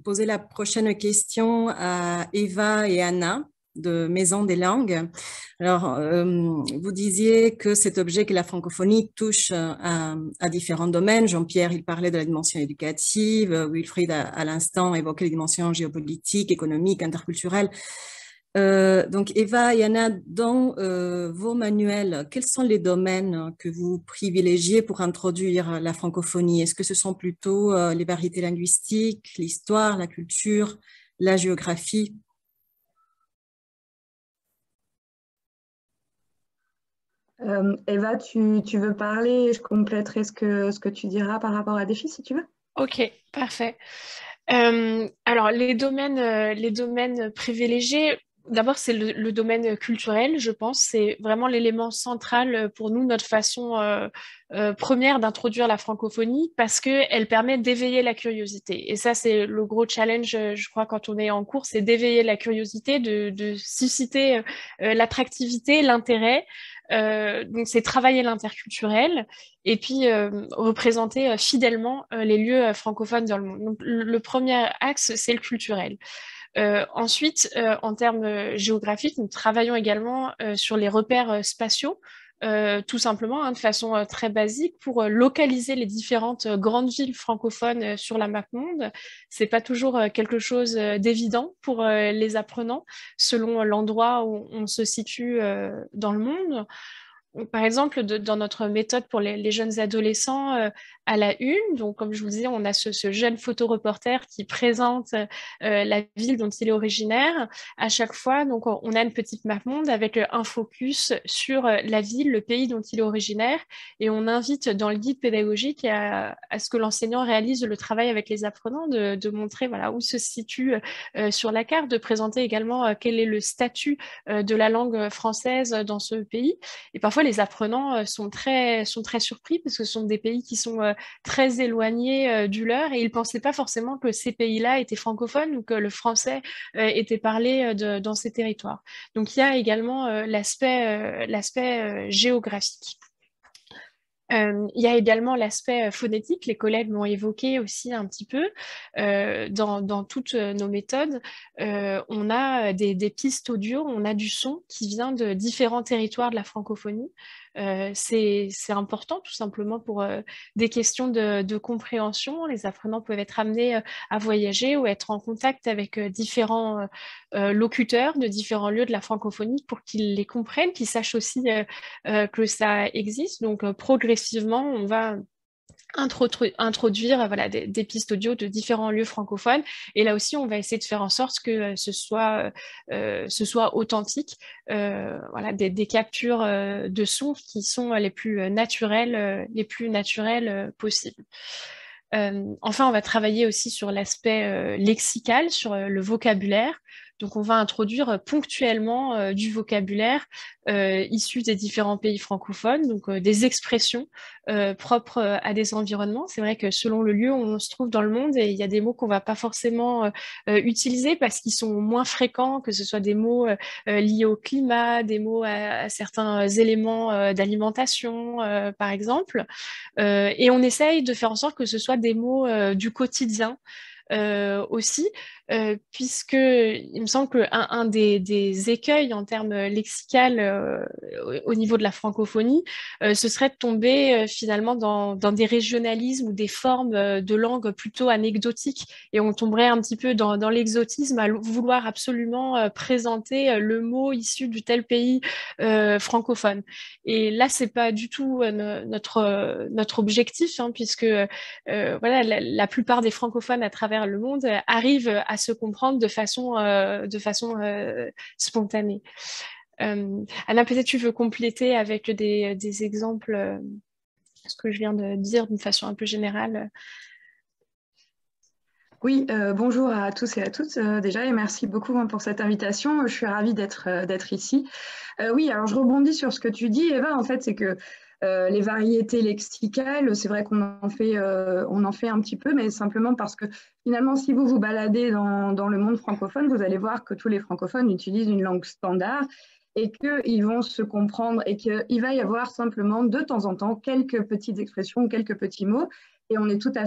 poser la prochaine question à Eva et Anna de Maison des Langues. Alors, vous disiez que cet objet que la francophonie touche à différents domaines. Jean-Pierre, il parlait de la dimension éducative, Wilfried à l'instant évoquait les dimensions géopolitiques, économiques, interculturelles. Donc, Eva et Anna, dans vos manuels, quels sont les domaines que vous privilégiez pour introduire la francophonie? Est-ce que ce sont plutôt les variétés linguistiques, l'histoire, la culture, la géographie? Eva, tu veux parler? Je compléterai ce que tu diras par rapport à Défi, si tu veux. Ok, parfait. Alors, les domaines privilégiés, d'abord, c'est le domaine culturel, je pense. C'est vraiment l'élément central pour nous, notre façon première d'introduire la francophonie, parce qu'elle permet d'éveiller la curiosité. Et ça, c'est le gros challenge, je crois, quand on est en cours, c'est d'éveiller la curiosité, de susciter l'attractivité, l'intérêt. Donc, c'est travailler l'interculturel et puis représenter fidèlement les lieux francophones dans le monde. Donc, le premier axe, c'est le culturel. Ensuite, en termes géographiques, nous travaillons également sur les repères spatiaux, tout simplement, hein, de façon très basique, pour localiser les différentes grandes villes francophones sur la map monde. C'est pas toujours quelque chose d'évident pour les apprenants, selon l'endroit où on se situe dans le monde. Par exemple, dans notre méthode pour les jeunes adolescents à la une, donc comme je vous disais, on a ce jeune photoreporter qui présente la ville dont il est originaire. À chaque fois, donc, on a une petite map monde avec un focus sur la ville, le pays dont il est originaire, et on invite dans le guide pédagogique à ce que l'enseignant réalise le travail avec les apprenants, de montrer voilà, où se situe sur la carte, de présenter également quel est le statut de la langue française dans ce pays. Et parfois, les apprenants sont très surpris parce que ce sont des pays qui sont très éloignés du leur et ils ne pensaient pas forcément que ces pays-là étaient francophones ou que le français était parlé dans ces territoires. Donc, il y a également l'aspect géographique. Il y a également l'aspect phonétique, les collègues l'ont évoqué aussi un petit peu. Dans toutes nos méthodes, on a des pistes audio, on a du son qui vient de différents territoires de la francophonie. C'est important tout simplement pour des questions de compréhension. Les apprenants peuvent être amenés à voyager ou être en contact avec différents locuteurs de différents lieux de la francophonie pour qu'ils les comprennent, qu'ils sachent aussi que ça existe. Donc progressivement, on va introduire voilà, des pistes audio de différents lieux francophones. Et là aussi, on va essayer de faire en sorte que ce soit authentique, voilà, des captures de sons qui sont les plus naturelles possibles. Enfin, on va travailler aussi sur l'aspect lexical, sur le vocabulaire. Donc, on va introduire ponctuellement du vocabulaire issu des différents pays francophones, donc des expressions propres à des environnements. C'est vrai que selon le lieu où on se trouve dans le monde, il y a des mots qu'on ne va pas forcément utiliser parce qu'ils sont moins fréquents, que ce soit des mots liés au climat, des mots à certains éléments d'alimentation, par exemple. Et on essaye de faire en sorte que ce soit des mots du quotidien aussi, puisque il me semble qu'un des écueils en termes lexicales au niveau de la francophonie, ce serait de tomber finalement dans des régionalismes ou des formes de langue plutôt anecdotiques, et on tomberait un petit peu dans l'exotisme à vouloir absolument présenter le mot issu du tel pays francophone. Et là, c'est pas du tout notre objectif, hein, puisque voilà, la plupart des francophones à travers le monde arrivent à se comprendre de façon spontanée. Anna, peut-être tu veux compléter avec des exemples ce que je viens de dire d'une façon un peu générale. Oui, bonjour à tous et à toutes déjà, et merci beaucoup pour cette invitation. Je suis ravie d'être ici. Oui, alors je rebondis sur ce que tu dis, Eva. En fait, c'est que les variétés lexicales, c'est vrai qu'on en fait un petit peu, mais simplement parce que finalement, si vous vous baladez dans le monde francophone, vous allez voir que tous les francophones utilisent une langue standard et qu'ils vont se comprendre et qu'il va y avoir simplement de temps en temps quelques petites expressions, quelques petits mots, et on est tout à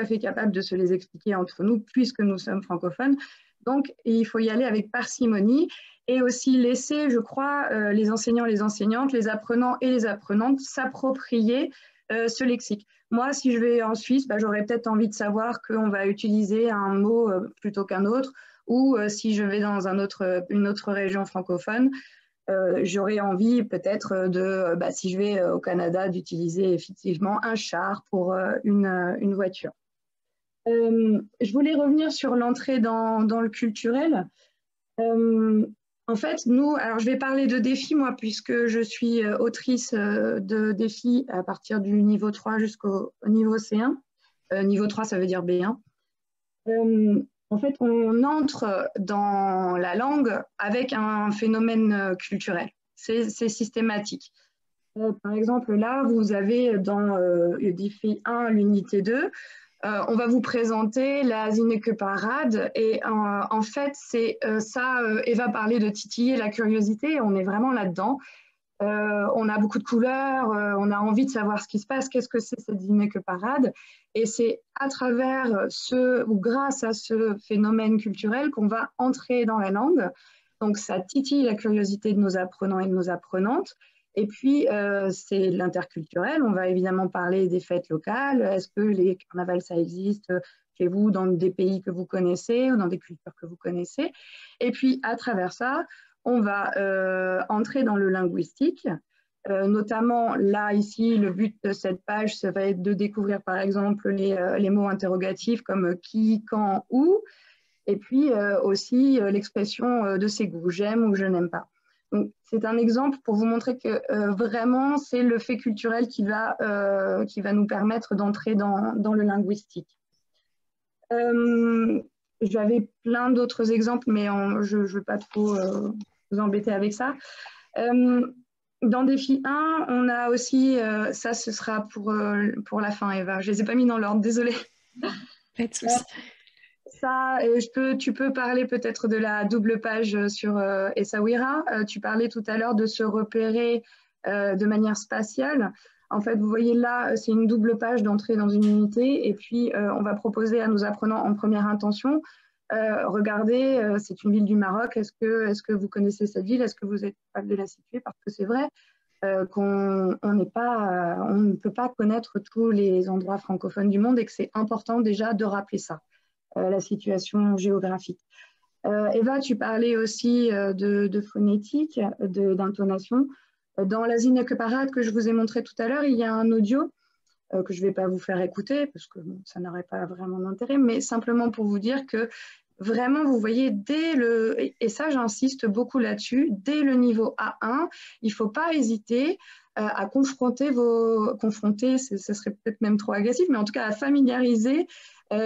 fait capable de se les expliquer entre nous puisque nous sommes francophones. Donc, il faut y aller avec parcimonie et aussi laisser, je crois, les enseignants, les enseignantes, les apprenants et les apprenantes s'approprier ce lexique. Moi, si je vais en Suisse, j'aurais peut-être envie de savoir qu'on va utiliser un mot plutôt qu'un autre, ou si je vais dans une autre région francophone, j'aurais envie peut-être si je vais au Canada, d'utiliser effectivement un char pour une voiture. Je voulais revenir sur l'entrée dans le culturel. En fait, alors je vais parler de défis, moi, puisque je suis autrice de défis à partir du niveau 3 jusqu'au niveau C1. Niveau 3, ça veut dire B1. En fait, on entre dans la langue avec un phénomène culturel. C'est systématique. Par exemple, là, vous avez dans le défi 1, l'unité 2, on va vous présenter la Zinneke-Parade et en fait, c'est ça, Eva parlait de titiller la curiosité, on est vraiment là-dedans. On a beaucoup de couleurs, on a envie de savoir ce qui se passe, qu'est-ce que c'est cette dîner que parade. Et c'est à travers ou grâce à ce phénomène culturel qu'on va entrer dans la langue. Donc ça titille la curiosité de nos apprenants et de nos apprenantes. Et puis c'est l'interculturel, on va évidemment parler des fêtes locales. Est-ce que les carnavals, ça existe chez vous, dans des pays que vous connaissez ou dans des cultures que vous connaissez? Et puis à travers ça, on va entrer dans le linguistique, notamment là, ici, le but de cette page, ça va être de découvrir par exemple les mots interrogatifs comme qui, quand, où, et puis aussi l'expression de ses goûts, j'aime ou je n'aime pas. Donc, c'est un exemple pour vous montrer que vraiment, c'est le fait culturel qui va nous permettre d'entrer dans le linguistique. J'avais plein d'autres exemples, mais je ne veux pas trop vous embêter avec ça. Dans défi 1, on a aussi, ça ce sera pour la fin, Eva. Je ne les ai pas mis dans l'ordre, désolée. Pas de souci. Ça, tu peux parler peut-être de la double page sur Essaouira. Tu parlais tout à l'heure de se repérer de manière spatiale. En fait, vous voyez là, c'est une double page d'entrée dans une unité. Et puis, on va proposer à nos apprenants en première intention, regardez, c'est une ville du Maroc. Est-ce que vous connaissez cette ville? Est-ce que vous êtes capable de la situer? Parce que c'est vrai qu'on ne peut pas connaître tous les endroits francophones du monde et que c'est important déjà de rappeler ça. La situation géographique. Eva, tu parlais aussi de phonétique, d'intonation. Dans la Zineke Parade que je vous ai montré tout à l'heure, il y a un audio que je ne vais pas vous faire écouter parce que bon, ça n'aurait pas vraiment d'intérêt, mais simplement pour vous dire que vraiment, vous voyez, et ça j'insiste beaucoup là-dessus, dès le niveau A1, il ne faut pas hésiter à confronter, ce serait peut-être même trop agressif, mais en tout cas à familiariser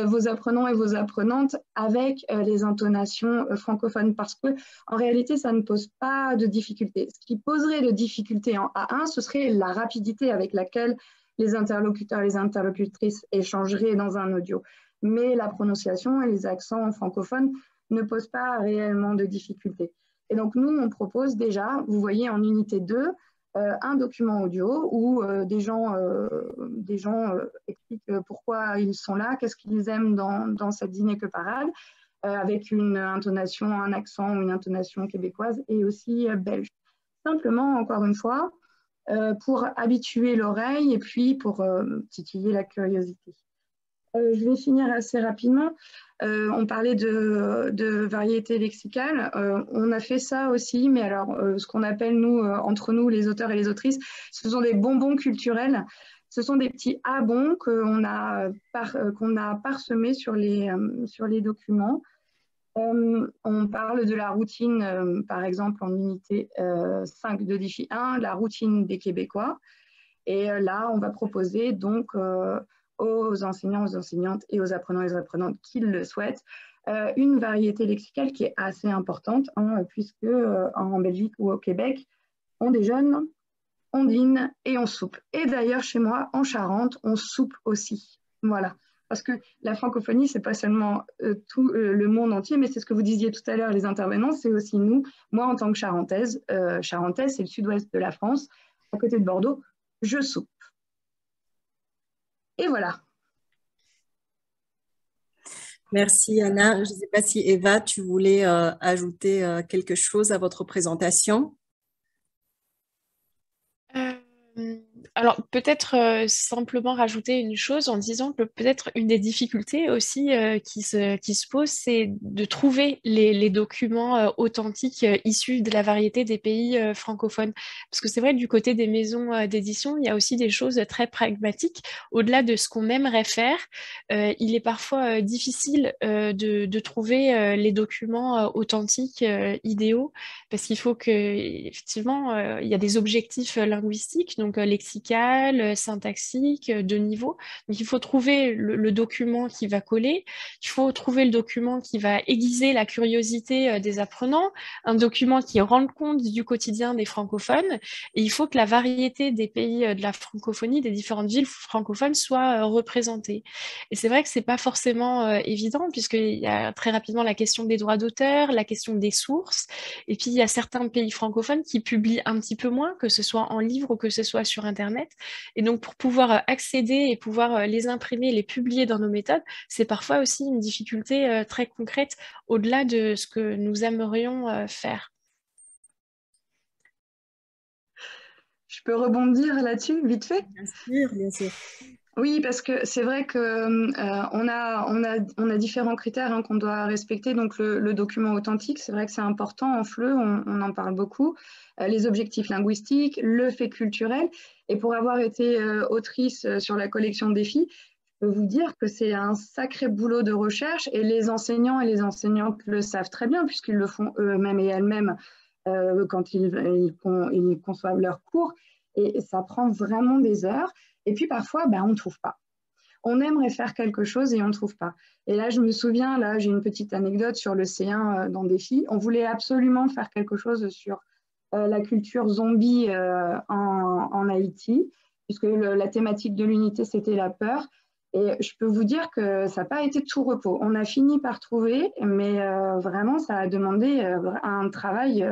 vos apprenants et vos apprenantes avec les intonations francophones, parce que en réalité, ça ne pose pas de difficulté. Ce qui poserait de difficulté en A1, ce serait la rapidité avec laquelle les interlocuteurs et les interlocutrices échangeraient dans un audio. Mais la prononciation et les accents francophones ne posent pas réellement de difficultés. Et donc, nous, on propose déjà, vous voyez en unité 2, un document audio où des gens expliquent pourquoi ils sont là, qu'est-ce qu'ils aiment dans cette Zineke Parade, avec une intonation, un accent ou une intonation québécoise et aussi belge. Simplement, encore une fois, pour habituer l'oreille et puis pour titiller la curiosité. Je vais finir assez rapidement. On parlait de variété lexicale. On a fait ça aussi, mais alors ce qu'on appelle, entre nous, les auteurs et les autrices, ce sont des bonbons culturels. Ce sont des petits abons qu'on a parsemés sur les documents. On parle de la routine, par exemple, en unité 5 de défi 1, la routine des Québécois. Et là, on va proposer donc aux enseignants, aux enseignantes et aux apprenants et aux apprenantes qui le souhaitent, une variété lexicale qui est assez importante, puisque en Belgique ou au Québec, on déjeune, on dîne et on soupe. Et d'ailleurs, chez moi, en Charente, on soupe aussi. Voilà. Parce que la francophonie, ce n'est pas seulement tout le monde entier, mais c'est ce que vous disiez tout à l'heure, les intervenants, c'est aussi nous. Moi, en tant que charentaise, c'est le sud-ouest de la France, à côté de Bordeaux, je soupe. Et voilà. Merci Anna. Je ne sais pas si Eva, tu voulais ajouter quelque chose à votre présentation. Alors peut-être simplement rajouter une chose en disant que peut-être une des difficultés aussi qui se pose, c'est de trouver les documents authentiques issus de la variété des pays francophones. Parce que c'est vrai, du côté des maisons d'édition, il y a aussi des choses très pragmatiques. Au-delà de ce qu'on aimerait faire, il est parfois difficile de trouver les documents authentiques idéaux, parce qu'il faut que, effectivement, il y a des objectifs linguistiques, donc lexical, lexicales, syntaxiques, de niveau. Donc, il faut trouver le document qui va coller, il faut trouver le document qui va aiguiser la curiosité des apprenants, un document qui rende compte du quotidien des francophones, et il faut que la variété des pays de la francophonie, des différentes villes francophones, soit représentée. Et c'est vrai que c'est pas forcément évident, puisqu'il y a très rapidement la question des droits d'auteur, la question des sources, et puis il y a certains pays francophones qui publient un petit peu moins, que ce soit en livre ou que ce soit sur Internet. Et donc pour pouvoir accéder et pouvoir les imprimer, les publier dans nos méthodes, c'est parfois aussi une difficulté très concrète au-delà de ce que nous aimerions faire. Je peux rebondir là-dessus, vite fait? Bien sûr, bien sûr. Oui, parce que c'est vrai qu'on a différents critères qu'on doit respecter. Donc, le document authentique, c'est vrai que c'est important en FLE, on en parle beaucoup. Les objectifs linguistiques, le fait culturel. Et pour avoir été autrice sur la collection Défi, je peux vous dire que c'est un sacré boulot de recherche et les enseignants et les enseignantes le savent très bien puisqu'ils le font eux-mêmes et elles-mêmes quand ils conçoivent leurs cours. Et ça prend vraiment des heures. Et puis parfois, on ne trouve pas. On aimerait faire quelque chose et on ne trouve pas. Et là, je me souviens, là, j'ai une petite anecdote sur le C1 dans Défi. On voulait absolument faire quelque chose sur la culture zombie en Haïti, puisque la thématique de l'unité, c'était la peur. Et je peux vous dire que ça n'a pas été tout repos. On a fini par trouver, mais vraiment, ça a demandé un travail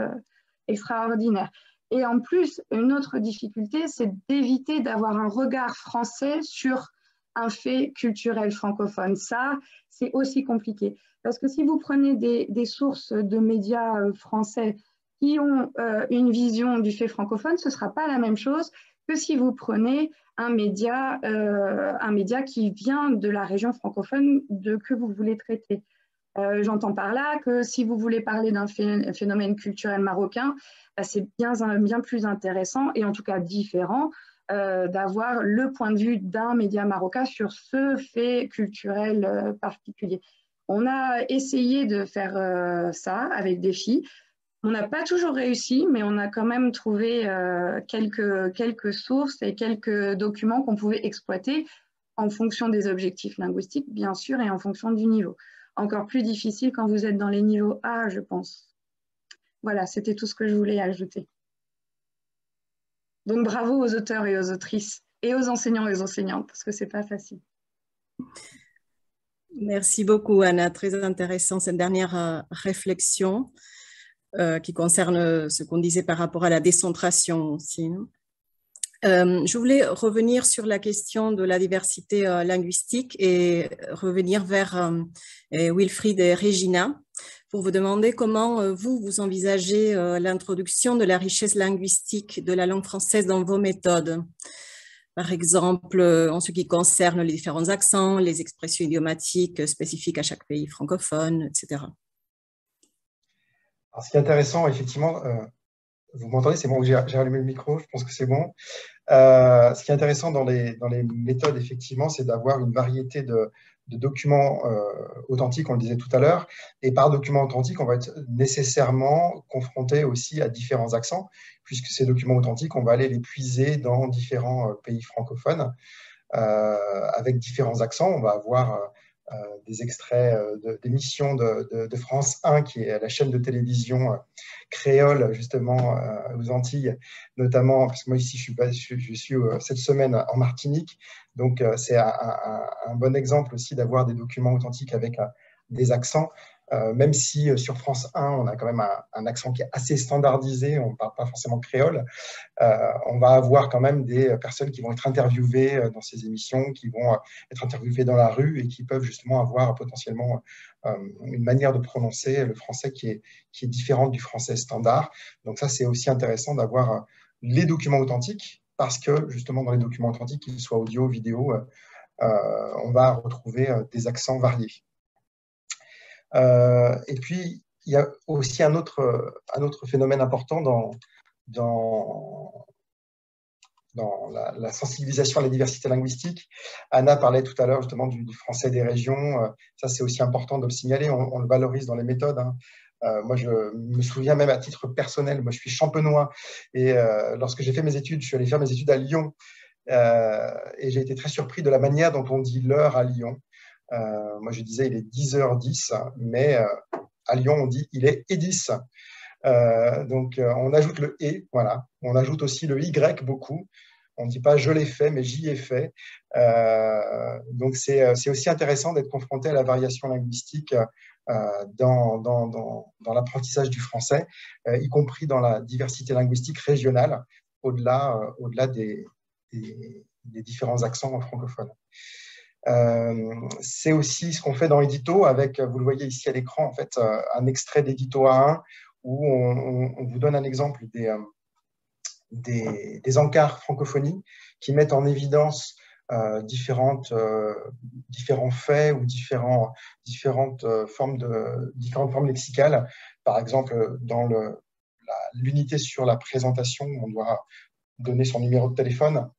extraordinaire. Et en plus, une autre difficulté, c'est d'éviter d'avoir un regard français sur un fait culturel francophone. Ça, c'est aussi compliqué. Parce que si vous prenez des sources de médias français qui ont une vision du fait francophone, ce ne sera pas la même chose que si vous prenez un média qui vient de la région francophone que vous voulez traiter. J'entends par là que si vous voulez parler d'un phénomène culturel marocain, c'est bien plus intéressant et en tout cas différent d'avoir le point de vue d'un média marocain sur ce fait culturel particulier. On a essayé de faire ça avec Défi. On n'a pas toujours réussi, mais on a quand même trouvé quelques sources et quelques documents qu'on pouvait exploiter en fonction des objectifs linguistiques, bien sûr, et en fonction du niveau. Encore plus difficile quand vous êtes dans les niveaux A, je pense. Voilà, c'était tout ce que je voulais ajouter. Donc, bravo aux auteurs et aux autrices, et aux enseignants et aux enseignantes, parce que ce n'est pas facile. Merci beaucoup, Anna. Très intéressant cette dernière réflexion qui concerne ce qu'on disait par rapport à la décentration aussi. Je voulais revenir sur la question de la diversité linguistique et revenir vers Wilfried et Regina pour vous demander comment vous envisagez l'introduction de la richesse linguistique de la langue française dans vos méthodes. Par exemple, en ce qui concerne les différents accents, les expressions idiomatiques spécifiques à chaque pays francophone, etc. Alors, ce qui est intéressant, effectivement, vous m'entendez, c'est bon, j'ai allumé le micro, je pense que c'est bon. Ce qui est intéressant dans les méthodes, effectivement, c'est d'avoir une variété de documents authentiques, on le disait tout à l'heure. Et par document authentique, on va être nécessairement confronté aussi à différents accents, puisque ces documents authentiques, on va aller les puiser dans différents pays francophones avec différents accents. On va avoir des extraits d'émissions de France 1, qui est la chaîne de télévision créole, justement, aux Antilles, notamment, parce que moi, ici, je suis cette semaine en Martinique, donc c'est un bon exemple aussi d'avoir des documents authentiques avec des accents, même si sur France 1, on a quand même un accent qui est assez standardisé, on ne parle pas forcément créole, on va avoir quand même des personnes qui vont être interviewées dans ces émissions, qui vont être interviewées dans la rue et qui peuvent justement avoir potentiellement une manière de prononcer le français qui est différente du français standard. Donc ça, c'est aussi intéressant d'avoir les documents authentiques, parce que justement dans les documents authentiques, qu'ils soient audio, vidéo, on va retrouver des accents variés. Et puis, il y a aussi un autre phénomène important dans la sensibilisation à la diversité linguistique. Anna parlait tout à l'heure justement du français des régions. Ça, c'est aussi important de le signaler. On le valorise dans les méthodes. Moi, je me souviens même à titre personnel, moi je suis champenois et lorsque j'ai fait mes études, je suis allé faire mes études à Lyon et j'ai été très surpris de la manière dont on dit l'heure à Lyon. Moi je disais il est 10h10, mais à Lyon on dit il est et 10. Donc on ajoute le et, voilà. On ajoute aussi le y beaucoup. On ne dit pas je l'ai fait, mais j'y ai fait. Donc c'est aussi intéressant d'être confronté à la variation linguistique dans l'apprentissage du français, y compris dans la diversité linguistique régionale, au-delà des différents accents francophones. C'est aussi ce qu'on fait dans Édito, avec, vous le voyez ici à l'écran, en fait, un extrait d'Édito A1, où on vous donne un exemple des encarts francophonie qui mettent en évidence différents faits ou différentes formes lexicales. Par exemple, dans l'unité sur la présentation, on doit donner son numéro de téléphone.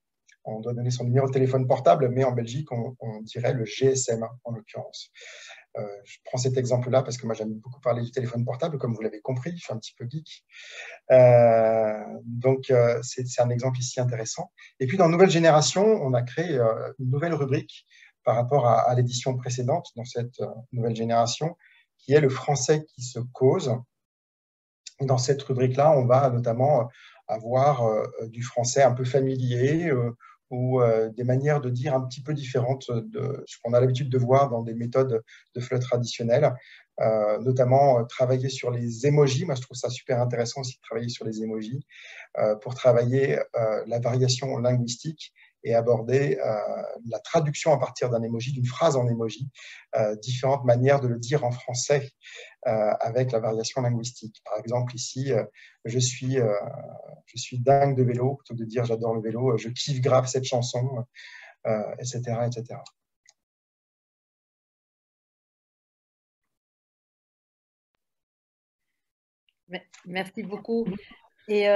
On doit donner son numéro de téléphone portable, mais en Belgique, on dirait le GSM en l'occurrence. Je prends cet exemple-là parce que moi, j'aime beaucoup parler du téléphone portable, comme vous l'avez compris, je suis un petit peu geek. Donc, c'est un exemple ici intéressant. Et puis, dans Nouvelle Génération, on a créé une nouvelle rubrique par rapport à l'édition précédente, dans cette Nouvelle Génération, qui est le français qui se cause. Et dans cette rubrique-là, on va notamment avoir du français un peu familier, ou des manières de dire un petit peu différentes de ce qu'on a l'habitude de voir dans des méthodes de FLE traditionnelles, notamment travailler sur les émojis. Moi, je trouve ça super intéressant aussi de travailler sur les émojis pour travailler la variation linguistique et aborder la traduction à partir d'un émoji, d'une phrase en émoji, différentes manières de le dire en français avec la variation linguistique. Par exemple, ici, je suis dingue de vélo, plutôt que de dire j'adore le vélo, je kiffe grave cette chanson, etc., etc. Merci beaucoup. Et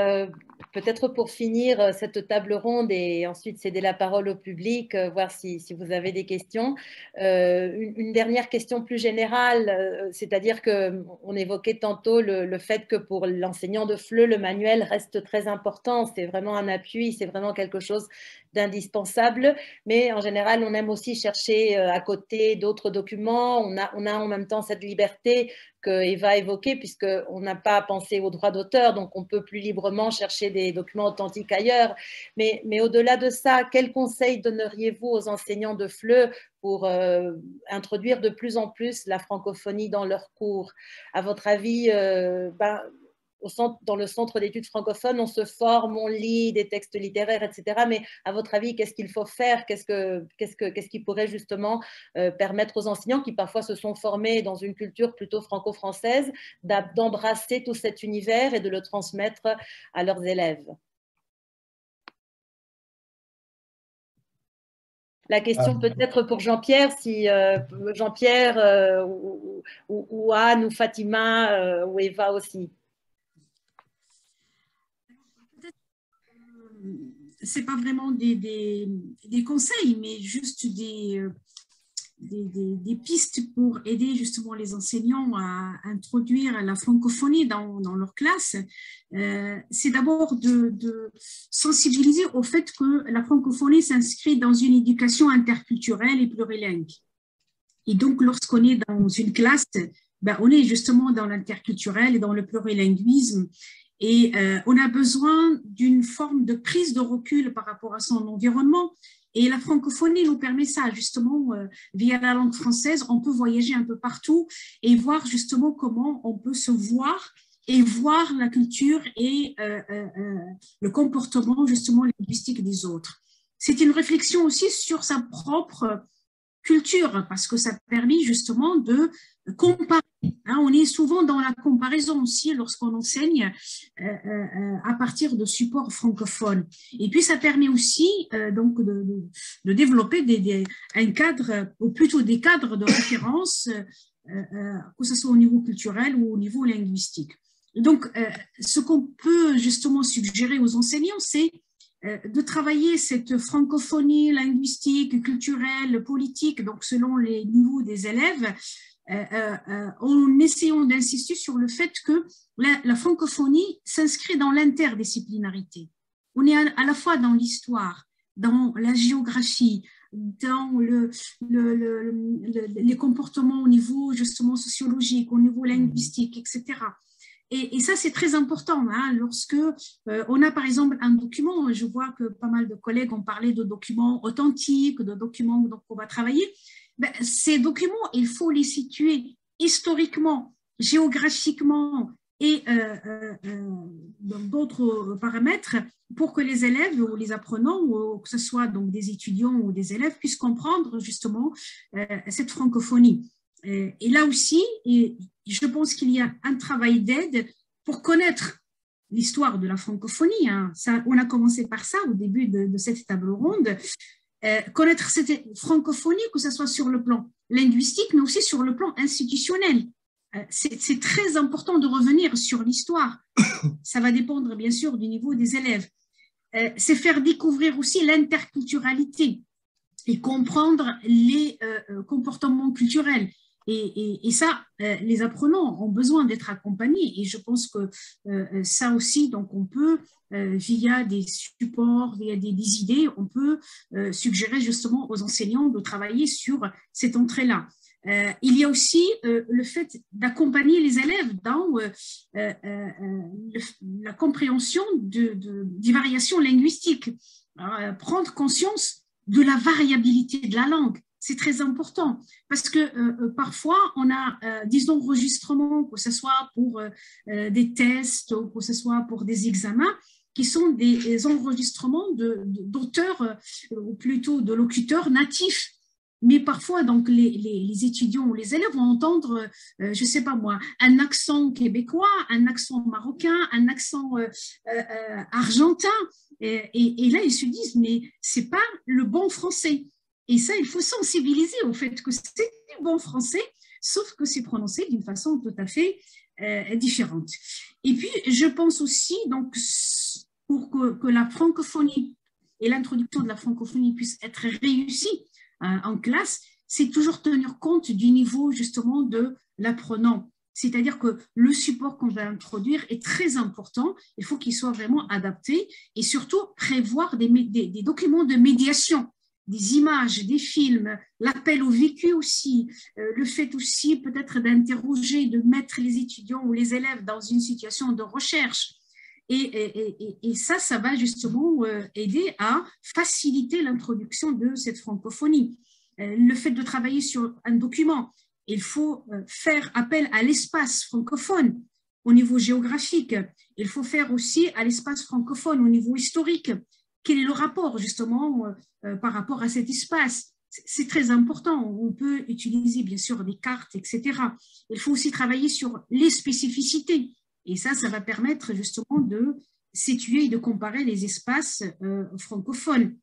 peut-être pour finir cette table ronde et ensuite céder la parole au public, voir si vous avez des questions. Une dernière question plus générale, c'est-à-dire qu'on évoquait tantôt le fait que pour l'enseignant de FLE, le manuel reste très important. C'est vraiment un appui, c'est vraiment quelque chose d'indispensable. Mais en général, on aime aussi chercher à côté d'autres documents. On a en même temps cette liberté que Eva évoquait, puisqu'on n'a pas à penser aux droits d'auteur, donc on peut plus librement chercher des documents authentiques ailleurs. Mais au-delà de ça, quels conseils donneriez-vous aux enseignants de FLE pour introduire de plus en plus la francophonie dans leurs cours? À votre avis, dans le centre d'études francophones, on se forme, on lit des textes littéraires, etc. Mais à votre avis, qu'est-ce qu'il faut faire? Qu'est-ce qui pourrait justement permettre aux enseignants qui parfois se sont formés dans une culture plutôt franco-française d'embrasser tout cet univers et de le transmettre à leurs élèves? La question peut-être pour Jean-Pierre, si Jean-Pierre ou Anne ou Fatima ou Eva aussi. C'est pas vraiment des conseils, mais juste des pistes pour aider justement les enseignants à introduire la francophonie dans leur classe. C'est d'abord de sensibiliser au fait que la francophonie s'inscrit dans une éducation interculturelle et plurilingue. Et donc, lorsqu'on est dans une classe, on est justement dans l'interculturel et dans le plurilinguisme. Et on a besoin d'une forme de prise de recul par rapport à son environnement. Et la francophonie nous permet ça, justement, via la langue française, on peut voyager un peu partout et voir justement comment on peut se voir et voir la culture et le comportement justement linguistique des autres. C'est une réflexion aussi sur sa propre culture, parce que ça permet justement de comparer. On est souvent dans la comparaison aussi lorsqu'on enseigne à partir de supports francophones. Et puis ça permet aussi donc de développer un cadre, ou plutôt des cadres de référence, que ce soit au niveau culturel ou au niveau linguistique. Donc, ce qu'on peut justement suggérer aux enseignants, c'est de travailler cette francophonie linguistique, culturelle, politique, donc selon les niveaux des élèves, en essayant d'insister sur le fait que la francophonie s'inscrit dans l'interdisciplinarité. On est à la fois dans l'histoire, dans la géographie, dans les comportements au niveau justement sociologique, au niveau linguistique, etc. Et ça, c'est très important, hein, lorsque on a par exemple un document, je vois que pas mal de collègues ont parlé de documents authentiques, de documents dont on va travailler. Ben, ces documents, il faut les situer historiquement, géographiquement et dans d'autres paramètres pour que les élèves ou les apprenants, ou que ce soit donc des étudiants ou des élèves, puissent comprendre justement cette francophonie. Et là aussi, je pense qu'il y a un travail d'aide pour connaître l'histoire de la francophonie. Hein. Ça, on a commencé par ça au début de cette table ronde. Connaître cette francophonie, que ce soit sur le plan linguistique, mais aussi sur le plan institutionnel. C'est très important de revenir sur l'histoire. Ça va dépendre bien sûr du niveau des élèves. C'est faire découvrir aussi l'interculturalité et comprendre les comportements culturels. Et ça, les apprenants ont besoin d'être accompagnés. Et je pense que ça aussi, donc on peut, via des supports, via des idées, on peut suggérer justement aux enseignants de travailler sur cette entrée-là. Il y a aussi le fait d'accompagner les élèves dans la compréhension des variations linguistiques, prendre conscience de la variabilité de la langue. C'est très important parce que parfois on a des enregistrements, que ce soit pour des tests ou que ce soit pour des examens, qui sont des enregistrements d'auteurs ou plutôt de locuteurs natifs. Mais parfois, donc, les étudiants ou les élèves vont entendre, je ne sais pas moi, un accent québécois, un accent marocain, un accent argentin. Et là, ils se disent, mais ce n'est pas le bon français. Et ça, il faut sensibiliser au fait que c'est du bon français, sauf que c'est prononcé d'une façon tout à fait différente. Et puis, je pense aussi, donc, pour que la francophonie et l'introduction de la francophonie puissent être réussie en classe, c'est toujours tenir compte du niveau justement de l'apprenant. C'est-à-dire que le support qu'on va introduire est très important, il faut qu'il soit vraiment adapté et surtout prévoir des documents de médiation, des images, des films, l'appel au vécu aussi, le fait aussi peut-être d'interroger, de mettre les étudiants ou les élèves dans une situation de recherche. Et ça va justement aider à faciliter l'introduction de cette francophonie. Le fait de travailler sur un document, il faut faire appel à l'espace francophone au niveau géographique. Il faut faire aussi à l'espace francophone au niveau historique. Quel est le rapport justement par rapport à cet espace? C'est très important. On peut utiliser bien sûr des cartes, etc. Il faut aussi travailler sur les spécificités. Et ça va permettre justement de situer et de comparer les espaces francophones.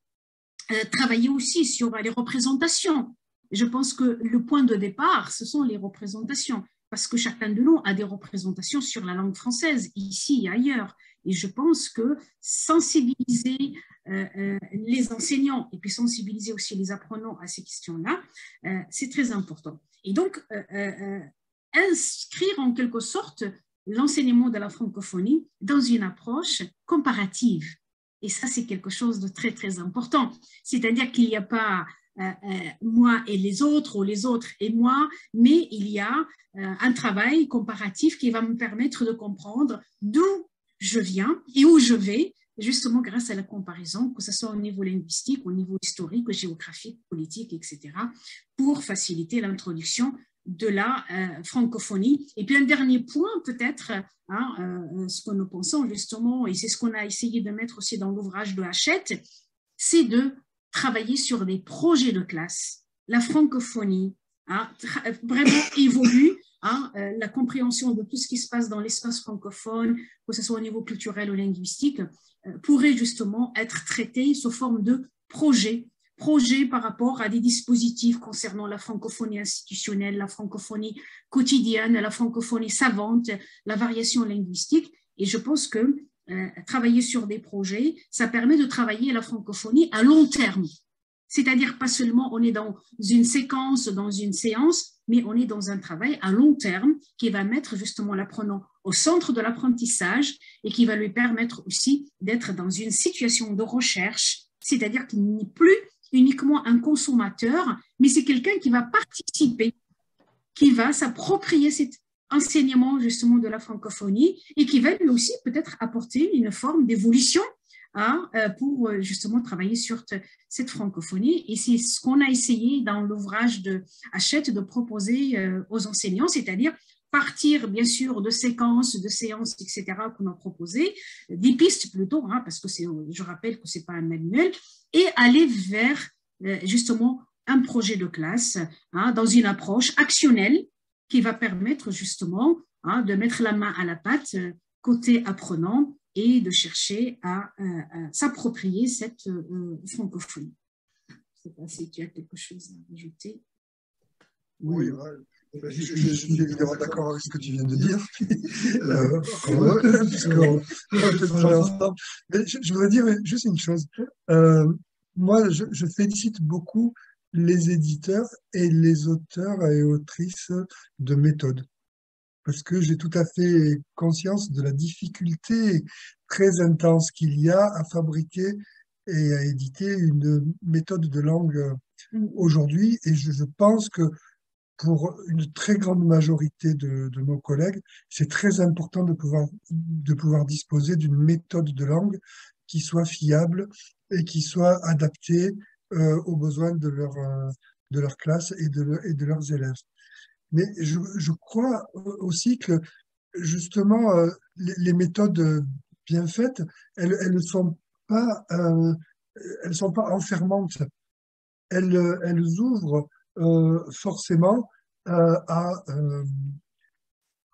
Travailler aussi sur les représentations. Je pense que le point de départ, ce sont les représentations, parce que chacun de nous a des représentations sur la langue française, ici et ailleurs. Et je pense que sensibiliser les enseignants et puis sensibiliser aussi les apprenants à ces questions-là, c'est très important. Et donc, inscrire en quelque sorte l'enseignement de la francophonie dans une approche comparative. Et ça, c'est quelque chose de très, très important. C'est-à-dire qu'il n'y a pas moi et les autres, ou les autres et moi, mais il y a un travail comparatif qui va me permettre de comprendre d'où je viens et où je vais, justement grâce à la comparaison, que ce soit au niveau linguistique, au niveau historique, géographique, politique, etc., pour faciliter l'introduction de la francophonie. Et puis un dernier point peut-être, ce que nous pensons justement, et c'est ce qu'on a essayé de mettre aussi dans l'ouvrage de Hachette, c'est de travailler sur des projets de classe. La francophonie vraiment évolue, la compréhension de tout ce qui se passe dans l'espace francophone, que ce soit au niveau culturel ou linguistique, pourrait justement être traitée sous forme de projets par rapport à des dispositifs concernant la francophonie institutionnelle, la francophonie quotidienne, la francophonie savante, la variation linguistique. Et je pense que travailler sur des projets, ça permet de travailler la francophonie à long terme. C'est-à-dire pas seulement on est dans une séquence, dans une séance, mais on est dans un travail à long terme qui va mettre justement l'apprenant au centre de l'apprentissage et qui va lui permettre aussi d'être dans une situation de recherche, c'est-à-dire qu'il n'est plus uniquement un consommateur, mais c'est quelqu'un qui va participer, qui va s'approprier cet enseignement justement de la francophonie et qui va lui aussi peut-être apporter une forme d'évolution pour justement travailler sur cette francophonie. Et c'est ce qu'on a essayé dans l'ouvrage de Hachette de proposer aux enseignants, c'est-à-dire partir bien sûr de séquences, de séances, etc. qu'on a proposées, des pistes plutôt, parce que je rappelle que ce n'est pas un manuel, et aller vers justement un projet de classe dans une approche actionnelle qui va permettre justement de mettre la main à la pâte côté apprenant et de chercher à s'approprier cette francophonie. Je ne sais pas si tu as quelque chose à ajouter. Oui, je suis évidemment d'accord avec ce que tu viens de dire. Mais je voudrais dire juste une chose. Moi, je félicite beaucoup les éditeurs et les auteurs et autrices de méthode, parce que j'ai tout à fait conscience de la difficulté très intense qu'il y a à fabriquer et à éditer une méthode de langue aujourd'hui. Et je pense que pour une très grande majorité de nos collègues, c'est très important de pouvoir disposer d'une méthode de langue qui soit fiable et qui soit adaptée aux besoins de leur classe et de leurs élèves. Mais je crois aussi que justement, les méthodes bien faites, elles ne sont pas enfermantes. Elles ouvrent forcément à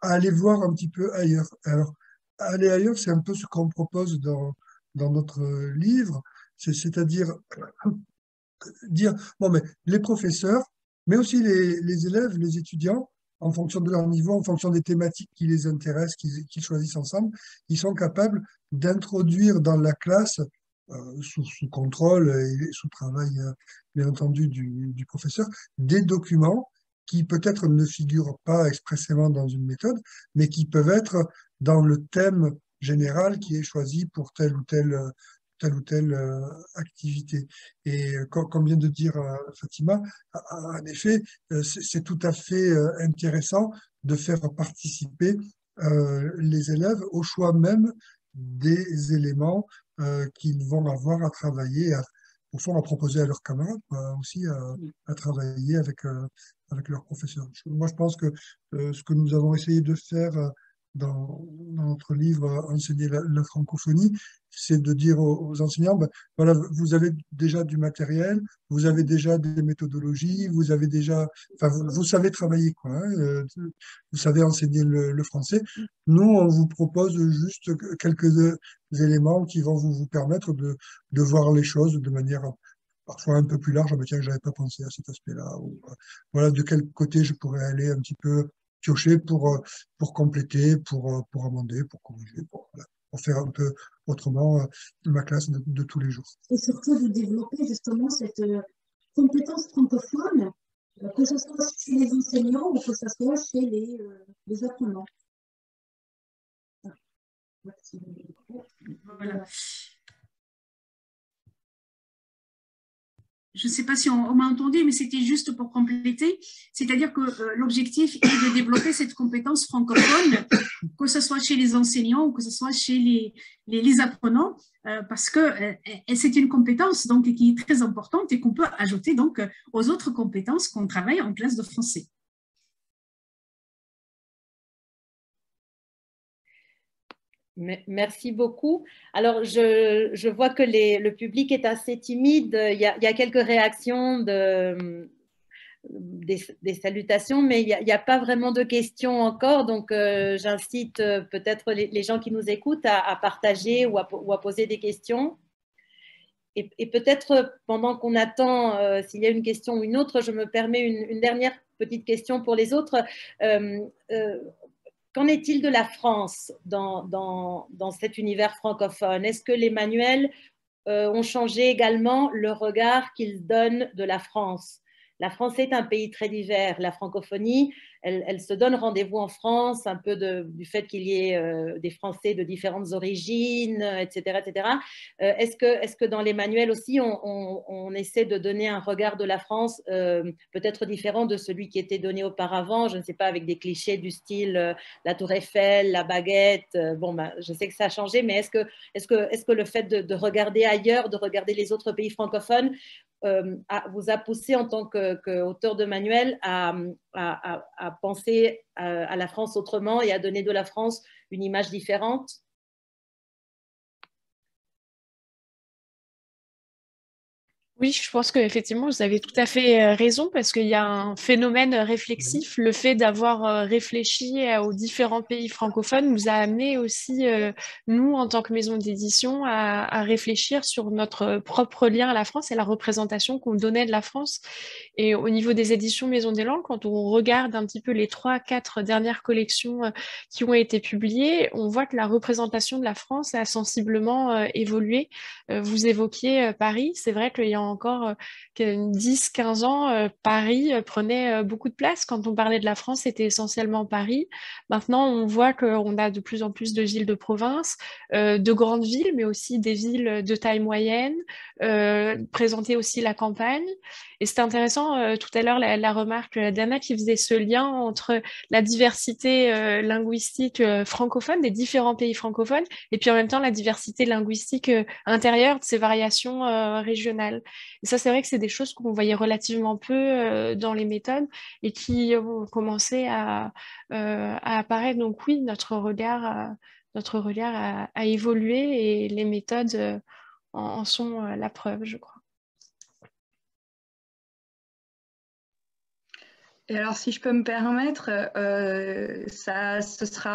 aller voir un petit peu ailleurs. Alors, aller ailleurs, c'est un peu ce qu'on propose dans notre livre, c'est-à-dire dire, bon, mais les professeurs, mais aussi les élèves, les étudiants, en fonction de leur niveau, en fonction des thématiques qui les intéressent, qu'ils choisissent ensemble, ils sont capables d'introduire dans la classe, sous contrôle et sous travail, bien entendu, du professeur, des documents qui peut-être ne figurent pas expressément dans une méthode, mais qui peuvent être dans le thème général qui est choisi pour telle ou telle activité. Et comme vient de dire Fatima, en effet, c'est tout à fait intéressant de faire participer les élèves au choix même des éléments qu'ils vont avoir à travailler, au fond à proposer à leurs camarades, aussi à travailler avec leurs professeurs. Moi, je pense que ce que nous avons essayé de faire dans notre livre Enseigner la francophonie, c'est de dire aux enseignants, ben, voilà, vous avez déjà du matériel, vous avez déjà des méthodologies, vous avez déjà, enfin, vous savez travailler, quoi, vous savez enseigner le français. Nous, on vous propose juste quelques éléments qui vont vous permettre de voir les choses de manière parfois un peu plus large. Tiens, j'avais pas pensé à cet aspect-là. Ou, voilà, de quel côté je pourrais aller un petit peu piocher pour compléter, pour amender, pour corriger, pour faire un peu autrement ma classe de tous les jours. Et surtout de développer justement cette compétence francophone, que ce soit chez les enseignants ou que ce soit chez les apprenants. Voilà. Je ne sais pas si on m'a entendu, mais c'était juste pour compléter. C'est-à-dire que l'objectif est de développer cette compétence francophone, que ce soit chez les enseignants ou que ce soit chez les apprenants, parce que c'est une compétence donc, qui est très importante et qu'on peut ajouter donc, aux autres compétences qu'on travaille en classe de français. Merci beaucoup. Alors, je vois que le public est assez timide. Il y a quelques réactions, des salutations, mais il n'y a pas vraiment de questions encore. Donc, j'incite peut-être les gens qui nous écoutent à partager ou à poser des questions. Et peut-être, pendant qu'on attend, s'il y a une question ou une autre, je me permets une dernière petite question pour les autres. Qu'en est-il de la France dans cet univers francophone? Est-ce que les manuels ont changé également le regard qu'ils donnent de la France? la France est un pays très divers. La francophonie, elle se donne rendez-vous en France, un peu du fait qu'il y ait des Français de différentes origines, etc. etc. Est-ce que dans les manuels aussi, on essaie de donner un regard de la France peut-être différent de celui qui était donné auparavant, je ne sais pas, avec des clichés du style la Tour Eiffel, la baguette. Bon, ben, je sais que ça a changé, mais est-ce que le fait de regarder ailleurs, de regarder les autres pays francophones, vous a poussé en tant qu'auteur de manuel à penser à la France autrement et à donner de la France une image différente? Oui, je pense qu'effectivement, vous avez tout à fait raison parce qu'il y a un phénomène réflexif. Le fait d'avoir réfléchi aux différents pays francophones nous a amené aussi, nous, en tant que maison d'édition, à réfléchir sur notre propre lien à la France et la représentation qu'on donnait de la France. Et au niveau des éditions Maison des Langues, quand on regarde un petit peu les 3-4 dernières collections qui ont été publiées, on voit que la représentation de la France a sensiblement évolué. Vous évoquiez Paris, c'est vrai qu'il y a encore 10-15 ans, Paris prenait beaucoup de place. Quand on parlait de la France, c'était essentiellement Paris. Maintenant, on voit qu'on a de plus en plus de villes de province, de grandes villes, mais aussi des villes de taille moyenne, présenter aussi la campagne. Et c'est intéressant, tout à l'heure, la remarque d'Anna qui faisait ce lien entre la diversité linguistique francophone des différents pays francophones et puis en même temps la diversité linguistique intérieure de ces variations régionales. Et ça, c'est vrai que c'est des choses qu'on voyait relativement peu dans les méthodes et qui ont commencé à apparaître. Donc oui, notre regard a évolué et les méthodes en sont la preuve, je crois. Et alors, si je peux me permettre,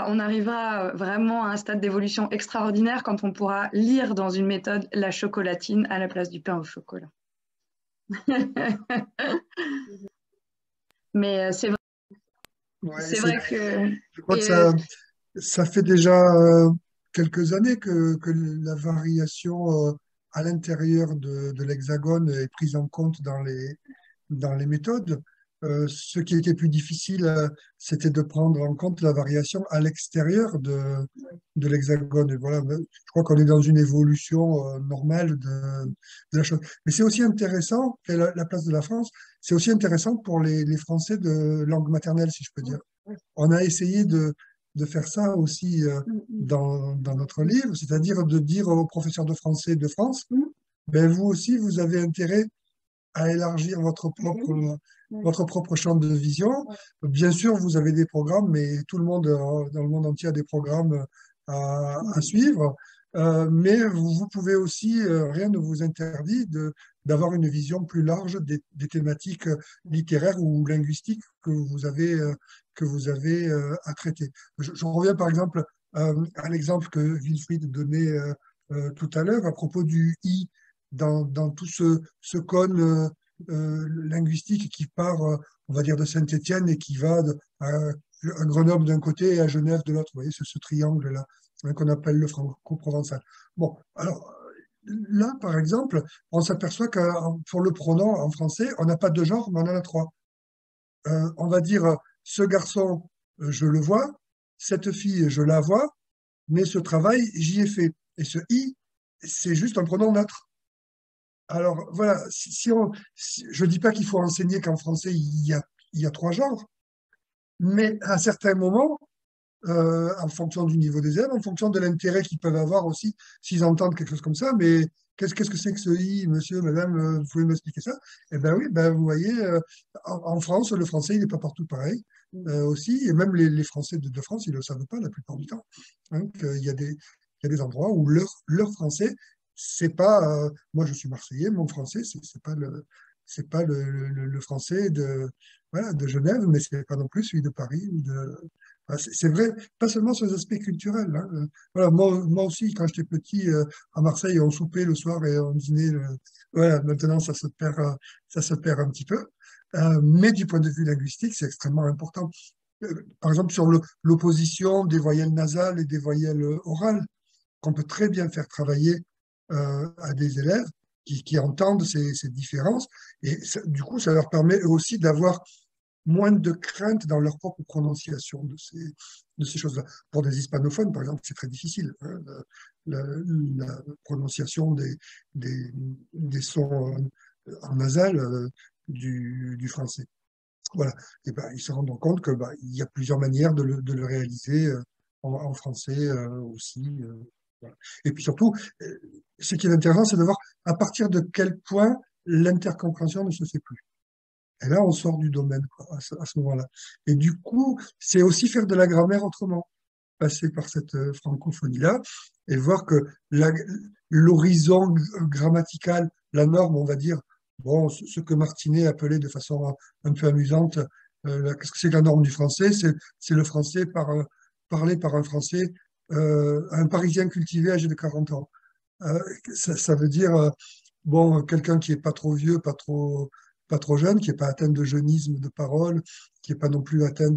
on arrivera vraiment à un stade d'évolution extraordinaire quand on pourra lire dans une méthode la chocolatine à la place du pain au chocolat. Mais c'est vrai, Ouais, vrai que... je crois que ça fait déjà quelques années que la variation à l'intérieur de l'Hexagone est prise en compte dans les méthodes. Ce qui était plus difficile, c'était de prendre en compte la variation à l'extérieur de l'Hexagone. Et voilà, je crois qu'on est dans une évolution normale de la chose. Mais c'est aussi intéressant, et la place de la France, c'est aussi intéressant pour les Français de langue maternelle, si je peux dire. On a essayé de faire ça aussi dans notre livre, c'est-à-dire de dire aux professeurs de français de France, ben vous aussi, vous avez intérêt à élargir votre propre champ de vision. Bien sûr, vous avez des programmes, mais tout le monde dans le monde entier a des programmes à suivre. Mais vous pouvez aussi, rien ne vous interdit d'avoir une vision plus large des thématiques littéraires ou linguistiques que vous avez à traiter. Je reviens par exemple à l'exemple que Wilfried donnait tout à l'heure à propos du « i » dans tout ce cône linguistique qui part, on va dire, de Saint-Étienne et qui va à Grenoble d'un côté et à Genève de l'autre. Vous voyez, ce triangle-là qu'on appelle le franco-provençal. Bon, alors là, par exemple, on s'aperçoit que pour le pronom en français, on n'a pas deux genres, mais on en a trois. On va dire, ce garçon, je le vois, cette fille, je la vois, mais ce travail, j'y ai fait. Et ce « i », c'est juste un pronom neutre. Alors voilà, je ne dis pas qu'il faut enseigner qu'en français, il y a trois genres, mais à un certain moment, en fonction du niveau des élèves, en fonction de l'intérêt qu'ils peuvent avoir aussi, s'ils entendent quelque chose comme ça, mais qu'est-ce que c'est que ce « i », monsieur, madame, vous pouvez m'expliquer ça? Eh bien oui, vous voyez, en France, le français, il n'est pas partout pareil aussi, et même les Français de France, ils ne le savent pas la plupart du temps. Donc, il y a des endroits où leur français, c'est pas, moi je suis Marseillais, mon français, c'est pas le français de Genève, mais c'est pas non plus celui de Paris ou c'est vrai, pas seulement sur les aspects culturels. Hein. Voilà, moi aussi, quand j'étais petit, à Marseille, on soupait le soir et on dînait. Voilà, maintenant, ça se perd un petit peu. Mais du point de vue linguistique, c'est extrêmement important. Par exemple, sur l'opposition des voyelles nasales et des voyelles orales, qu'on peut très bien faire travailler à des élèves qui entendent ces différences. Et ça, du coup, ça leur permet aussi d'avoir moins de crainte dans leur propre prononciation de ces choses-là. Pour des hispanophones, par exemple, c'est très difficile. Hein, la prononciation des sons en nasal du français. Voilà. Et ben, ils se rendent compte que il y a plusieurs manières de le réaliser en français aussi. Voilà. Et puis surtout, ce qui est intéressant, c'est de voir à partir de quel point l'intercompréhension ne se fait plus. Et là, on sort du domaine quoi, à ce moment-là. Et du coup, c'est aussi faire de la grammaire autrement, passer par cette francophonie-là et voir que l'horizon grammatical, la norme, on va dire, bon, ce que Martinet appelait de façon un peu amusante, qu'est-ce que c'est que la norme du français? C'est le français parlé par un Français, un Parisien cultivé âgé de 40 ans. Ça veut dire, bon, quelqu'un qui est pas trop vieux, pas trop jeune, qui n'est pas atteint de jeunisme de parole, qui n'est pas non plus atteint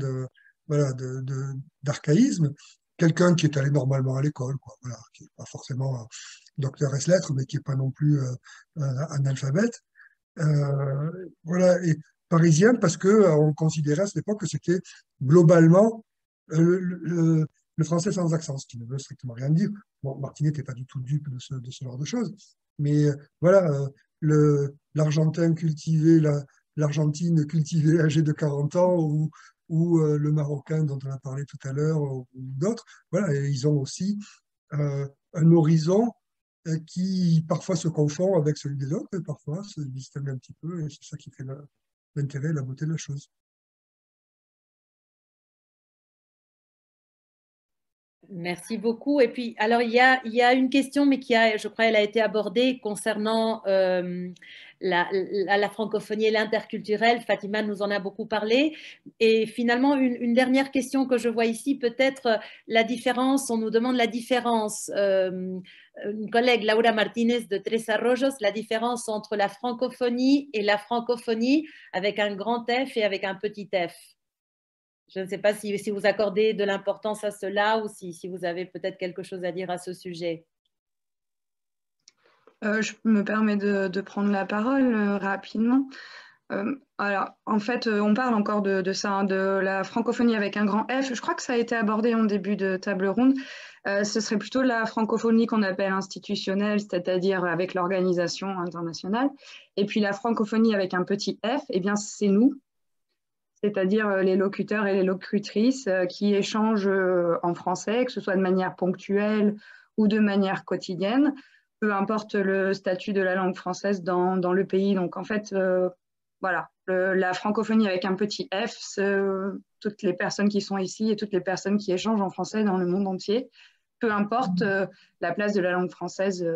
voilà, d'archaïsme, quelqu'un qui est allé normalement à l'école, quoi, voilà, qui n'est pas forcément docteur ès lettres, mais qui n'est pas non plus analphabète. Voilà, et parisien parce qu'on considérait à cette époque que c'était globalement le français sans accent, ce qui ne veut strictement rien dire. Bon, Martinet n'était pas du tout dupe de ce genre de choses, mais voilà, l'Argentin cultivé, l'Argentine cultivée âgée de 40 ans, ou le Marocain dont on a parlé tout à l'heure, ou d'autres, voilà, et ils ont aussi un horizon qui parfois se confond avec celui des autres, et parfois se distingue un petit peu, et c'est ça qui fait l'intérêt et la beauté de la chose. Merci beaucoup. Et puis, alors, il y a une question, mais je crois, elle a été abordée concernant la francophonie et l'interculturel. Fatima nous en a beaucoup parlé. Et finalement, une dernière question que je vois ici, peut-être la différence, on nous demande la différence, une collègue, Laura Martínez de Tres Arroyos, la différence entre la francophonie et la francophonie avec un grand F et avec un petit f. Je ne sais pas si vous accordez de l'importance à cela ou si vous avez peut-être quelque chose à dire à ce sujet. Je me permets de prendre la parole rapidement. Alors, en fait, on parle encore de ça, hein, de la francophonie avec un grand F. Je crois que ça a été abordé en début de table ronde. Ce serait plutôt la francophonie qu'on appelle institutionnelle, c'est-à-dire avec l'organisation internationale. Et puis la francophonie avec un petit F, eh bien, c'est nous. C'est-à-dire les locuteurs et les locutrices qui échangent en français, que ce soit de manière ponctuelle ou de manière quotidienne, peu importe le statut de la langue française dans le pays. Donc en fait, voilà, la francophonie avec un petit F, c'est toutes les personnes qui sont ici et toutes les personnes qui échangent en français dans le monde entier, peu importe la place de la langue française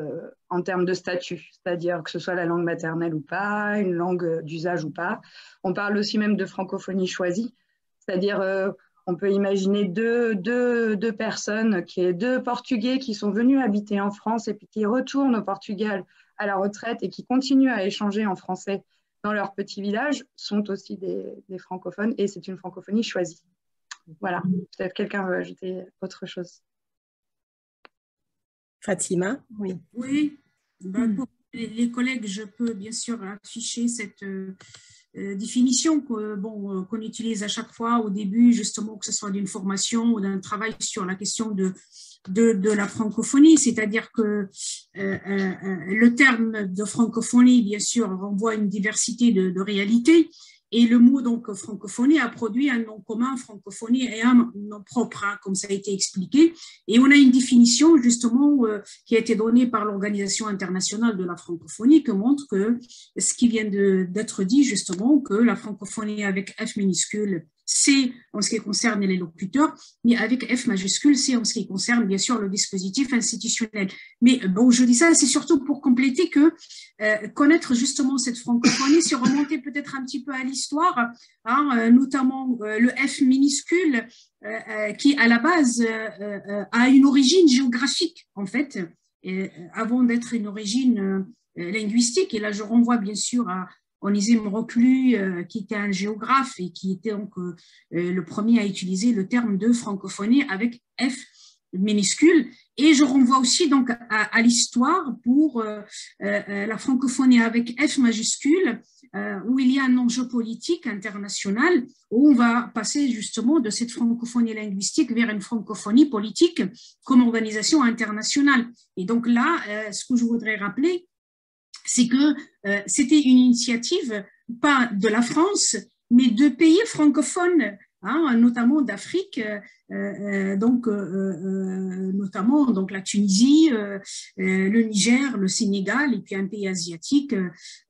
en termes de statut, c'est-à-dire que ce soit la langue maternelle ou pas, une langue d'usage ou pas. On parle aussi même de francophonie choisie, c'est-à-dire on peut imaginer deux personnes, deux Portugais qui sont venus habiter en France et puis qui retournent au Portugal à la retraite et qui continuent à échanger en français dans leur petit village, sont aussi des francophones et c'est une francophonie choisie. Voilà, peut-être quelqu'un veut ajouter autre chose. Fatima, oui. Oui, pour les collègues, je peux bien sûr afficher cette définition qu'on utilise à chaque fois au début, justement, que ce soit d'une formation ou d'un travail sur la question de la francophonie, c'est-à-dire que le terme de francophonie, bien sûr, renvoie à une diversité de réalités. Et le mot donc francophonie a produit un nom commun, francophonie, et un nom propre, hein, comme ça a été expliqué. Et on a une définition justement qui a été donnée par l'Organisation internationale de la francophonie qui montre que ce qui vient d'être dit justement, que la francophonie avec F minuscule, c'est en ce qui concerne les locuteurs, mais avec F majuscule, c'est en ce qui concerne bien sûr le dispositif institutionnel. Mais bon, je dis ça, c'est surtout pour compléter que connaître justement cette francophonie, c'est remonter peut-être un petit peu à l'histoire, hein, notamment le F minuscule qui à la base a une origine géographique en fait, avant d'être une origine linguistique. Et là, je renvoie bien sûr à Onésime Reclus, qui était un géographe et qui était donc le premier à utiliser le terme de francophonie avec F minuscule. Et je renvoie aussi donc à l'histoire pour la francophonie avec F majuscule, où il y a un enjeu politique international, où on va passer justement de cette francophonie linguistique vers une francophonie politique comme organisation internationale. Et donc là, ce que je voudrais rappeler, c'est que c'était une initiative, pas de la France, mais de pays francophones, hein, notamment d'Afrique, notamment donc la Tunisie, le Niger, le Sénégal et puis un pays asiatique.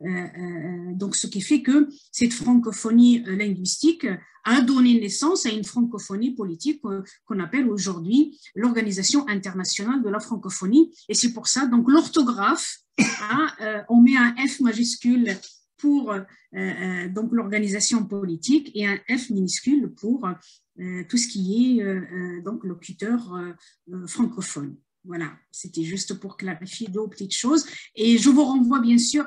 Donc ce qui fait que cette francophonie linguistique a donné naissance à une francophonie politique qu'on appelle aujourd'hui l'Organisation internationale de la francophonie. Et c'est pour ça, donc l'orthographe, hein, on met un F majuscule pour donc l'organisation politique et un F minuscule pour tout ce qui est donc locuteur francophone. Voilà, c'était juste pour clarifier deux petites choses. Et je vous renvoie bien sûr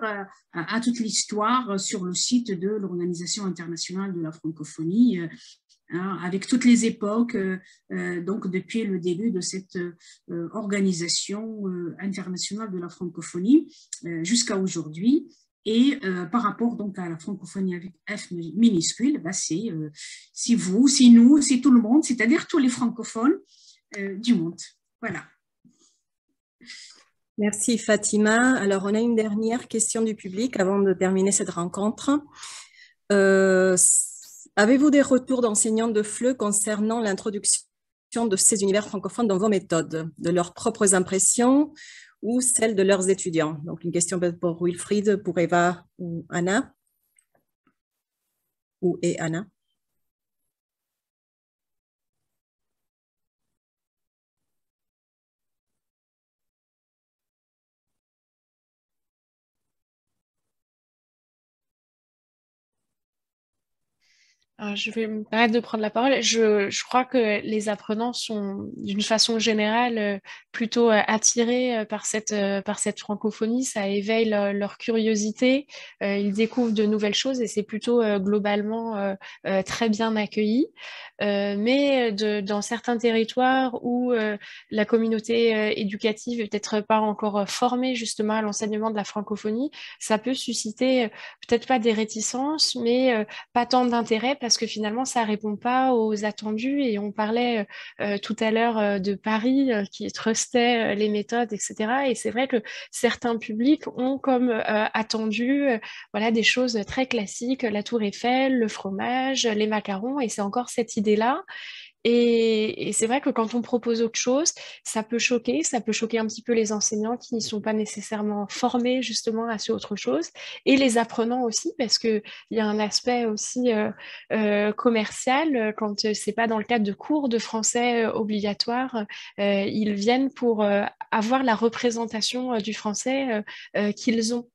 à toute l'histoire sur le site de l'Organisation internationale de la francophonie, avec toutes les époques, donc depuis le début de cette organisation internationale de la francophonie jusqu'à aujourd'hui. Et par rapport donc à la francophonie avec F minuscule, bah c'est vous, c'est nous, c'est tout le monde, c'est-à-dire tous les francophones du monde. Voilà. Merci Fatima. Alors, on a une dernière question du public avant de terminer cette rencontre. Avez-vous des retours d'enseignants de FLE concernant l'introduction de ces univers francophones dans vos méthodes, de leurs propres impressions ou celles de leurs étudiants? Donc, une question pour Wilfried, pour Eva ou Anna. Ou et Anna. Je vais me permettre de prendre la parole. Je crois que les apprenants sont, d'une façon générale, plutôt attirés par cette francophonie. Ça éveille leur curiosité. Ils découvrent de nouvelles choses et c'est plutôt globalement très bien accueilli. Mais dans certains territoires où la communauté éducative est peut-être pas encore formée justement à l'enseignement de la francophonie, ça peut susciter peut-être pas des réticences, mais pas tant d'intérêt parce que finalement ça répond pas aux attendus. Et on parlait tout à l'heure de Paris qui trustait les méthodes, etc. Et c'est vrai que certains publics ont comme attendu voilà, des choses très classiques, la Tour Eiffel, le fromage, les macarons, et c'est encore cette idée-là. Et c'est vrai que quand on propose autre chose, ça peut choquer un petit peu les enseignants qui ne sont pas nécessairement formés justement à ce autre chose, et les apprenants aussi, parce qu'il y a un aspect aussi commercial, quand c'est pas dans le cadre de cours de français obligatoires, ils viennent pour avoir la représentation du français qu'ils ont.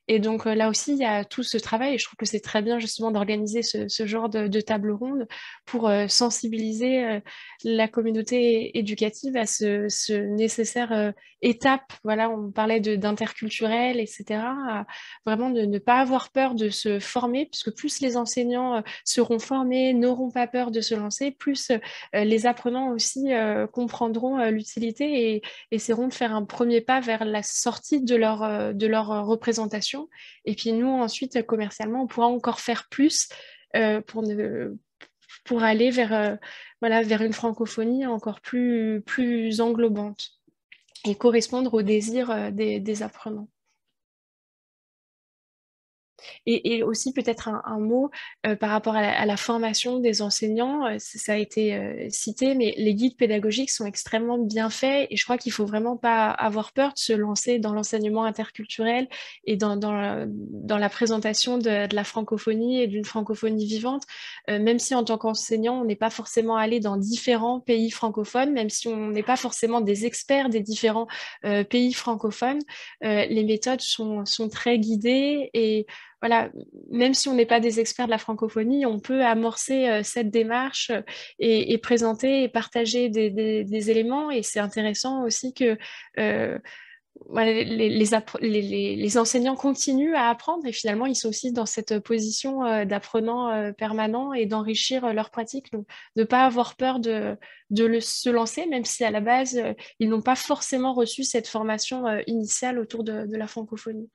Et donc là aussi, il y a tout ce travail et je trouve que c'est très bien justement d'organiser ce genre de table ronde pour sensibiliser la communauté éducative à ce nécessaire étape. Voilà, on parlait d'interculturel, etc. Vraiment de ne pas avoir peur de se former, puisque plus les enseignants seront formés, n'auront pas peur de se lancer, plus les apprenants aussi comprendront l'utilité et essaieront de faire un premier pas vers la sortie de leur représentation. Et puis nous, ensuite, commercialement, on pourra encore faire plus pour aller vers, voilà, vers une francophonie encore plus englobante et correspondre aux désirs des apprenants. Et aussi peut-être un mot par rapport à la formation des enseignants, ça a été cité, mais les guides pédagogiques sont extrêmement bien faits et je crois qu'il ne faut vraiment pas avoir peur de se lancer dans l'enseignement interculturel et dans la présentation de la francophonie et d'une francophonie vivante, même si en tant qu'enseignant, on n'est pas forcément allé dans différents pays francophones, même si on n'est pas forcément des experts des différents pays francophones, les méthodes sont très guidées et voilà, même si on n'est pas des experts de la francophonie, on peut amorcer cette démarche et présenter et partager des éléments. Et c'est intéressant aussi que les enseignants continuent à apprendre et finalement ils sont aussi dans cette position d'apprenant permanent et d'enrichir leur pratique. Donc, de ne pas avoir peur se lancer, même si à la base ils n'ont pas forcément reçu cette formation initiale autour de la francophonie.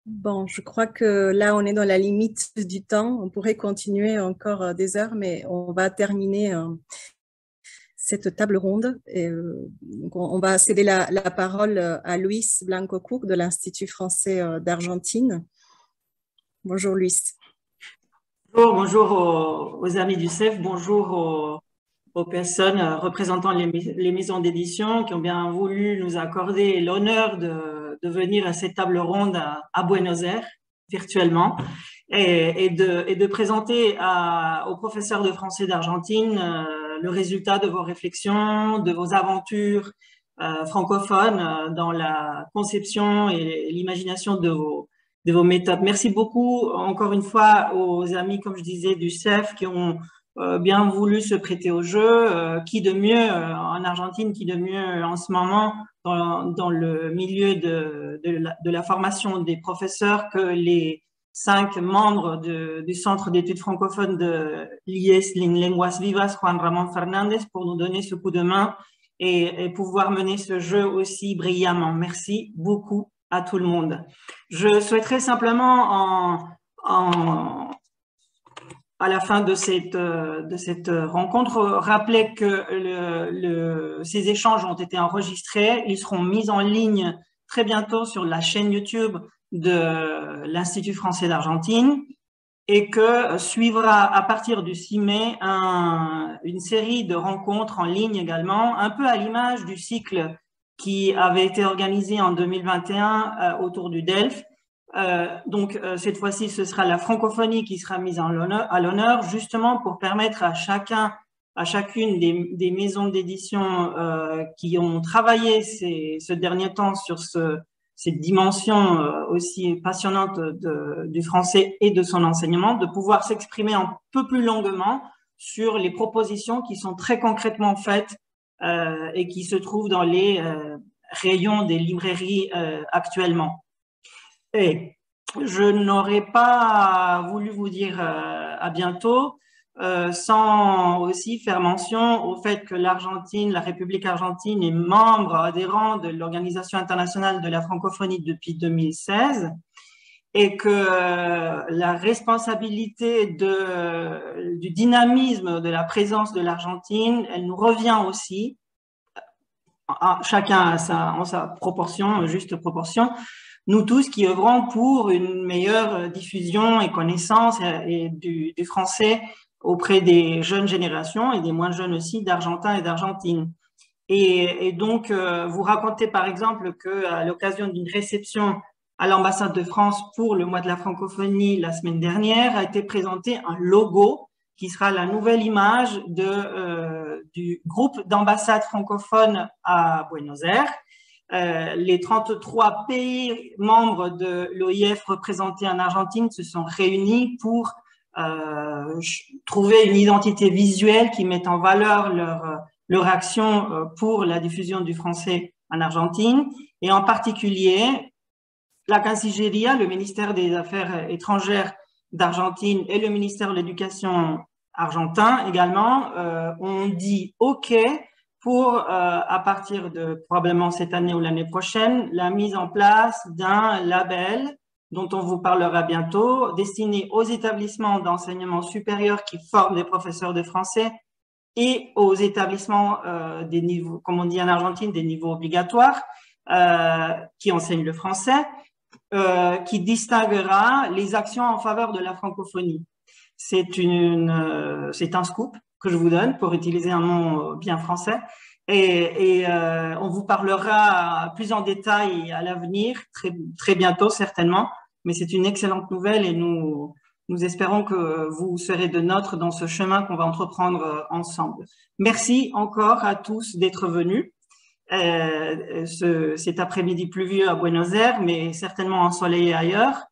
Bon, je crois que là, on est dans la limite du temps. On pourrait continuer encore des heures, mais on va terminer cette table ronde. Et, donc on va céder la parole à Luis Blanco Cook de l'Institut français d'Argentine. Bonjour, Luis. Bonjour aux amis du CEF, bonjour aux personnes représentant les maisons d'édition qui ont bien voulu nous accorder l'honneur de venir à cette table ronde à Buenos Aires, virtuellement, et de présenter aux professeurs de français d'Argentine le résultat de vos réflexions, de vos aventures francophones dans la conception et l'imagination de vos méthodes. Merci beaucoup, encore une fois, aux amis, comme je disais, du CEF qui ont bien voulu se prêter au jeu. Qui de mieux en Argentine, qui de mieux en ce moment dans le milieu de la formation des professeurs que les 5 membres du Centre d'études francophones de l'IES Lenguas Vivas, Juan Ramón Fernández, pour nous donner ce coup de main et pouvoir mener ce jeu aussi brillamment. Merci beaucoup à tout le monde. Je souhaiterais simplement à la fin de cette rencontre, rappeler que ces échanges ont été enregistrés. Ils seront mis en ligne très bientôt sur la chaîne YouTube de l'Institut français d'Argentine et que suivra à partir du 6 mai une série de rencontres en ligne également, un peu à l'image du cycle qui avait été organisé en 2021 autour du DELF. Donc, cette fois-ci, ce sera la francophonie qui sera mise à l'honneur, justement pour permettre à chacune des maisons d'édition qui ont travaillé ce dernier temps sur cette dimension aussi passionnante du français et de son enseignement, de pouvoir s'exprimer un peu plus longuement sur les propositions qui sont très concrètement faites et qui se trouvent dans les rayons des librairies actuellement. Et je n'aurais pas voulu vous dire à bientôt sans aussi faire mention au fait que l'Argentine, la République argentine est membre adhérent de l'Organisation internationale de la francophonie depuis 2016 et que la responsabilité du dynamisme de la présence de l'Argentine, elle nous revient aussi, chacun en sa proportion, juste proportion, nous tous qui œuvrons pour une meilleure diffusion et connaissance du français auprès des jeunes générations et des moins jeunes aussi d'Argentins et d'Argentine. Et donc, vous racontez par exemple qu'à l'occasion d'une réception à l'ambassade de France pour le mois de la francophonie la semaine dernière, a été présenté un logo qui sera la nouvelle image du groupe d'ambassades francophones à Buenos Aires. Les 33 pays membres de l'OIF représentés en Argentine se sont réunis pour trouver une identité visuelle qui mette en valeur leur action pour la diffusion du français en Argentine. Et en particulier, la Cancillería, le ministère des Affaires étrangères d'Argentine et le ministère de l'Éducation argentin également ont dit OK pour, à partir de probablement cette année ou l'année prochaine, la mise en place d'un label dont on vous parlera bientôt, destiné aux établissements d'enseignement supérieur qui forment des professeurs de français et aux établissements des niveaux, comme on dit en Argentine, des niveaux obligatoires qui enseignent le français, qui distinguera les actions en faveur de la francophonie. C'est un scoop que je vous donne pour utiliser un mot bien français et on vous parlera plus en détail à l'avenir, très bientôt certainement, mais c'est une excellente nouvelle et nous espérons que vous serez de nôtres dans ce chemin qu'on va entreprendre ensemble. Merci encore à tous d'être venus. Cet après-midi pluvieux à Buenos Aires, mais certainement ensoleillé ailleurs.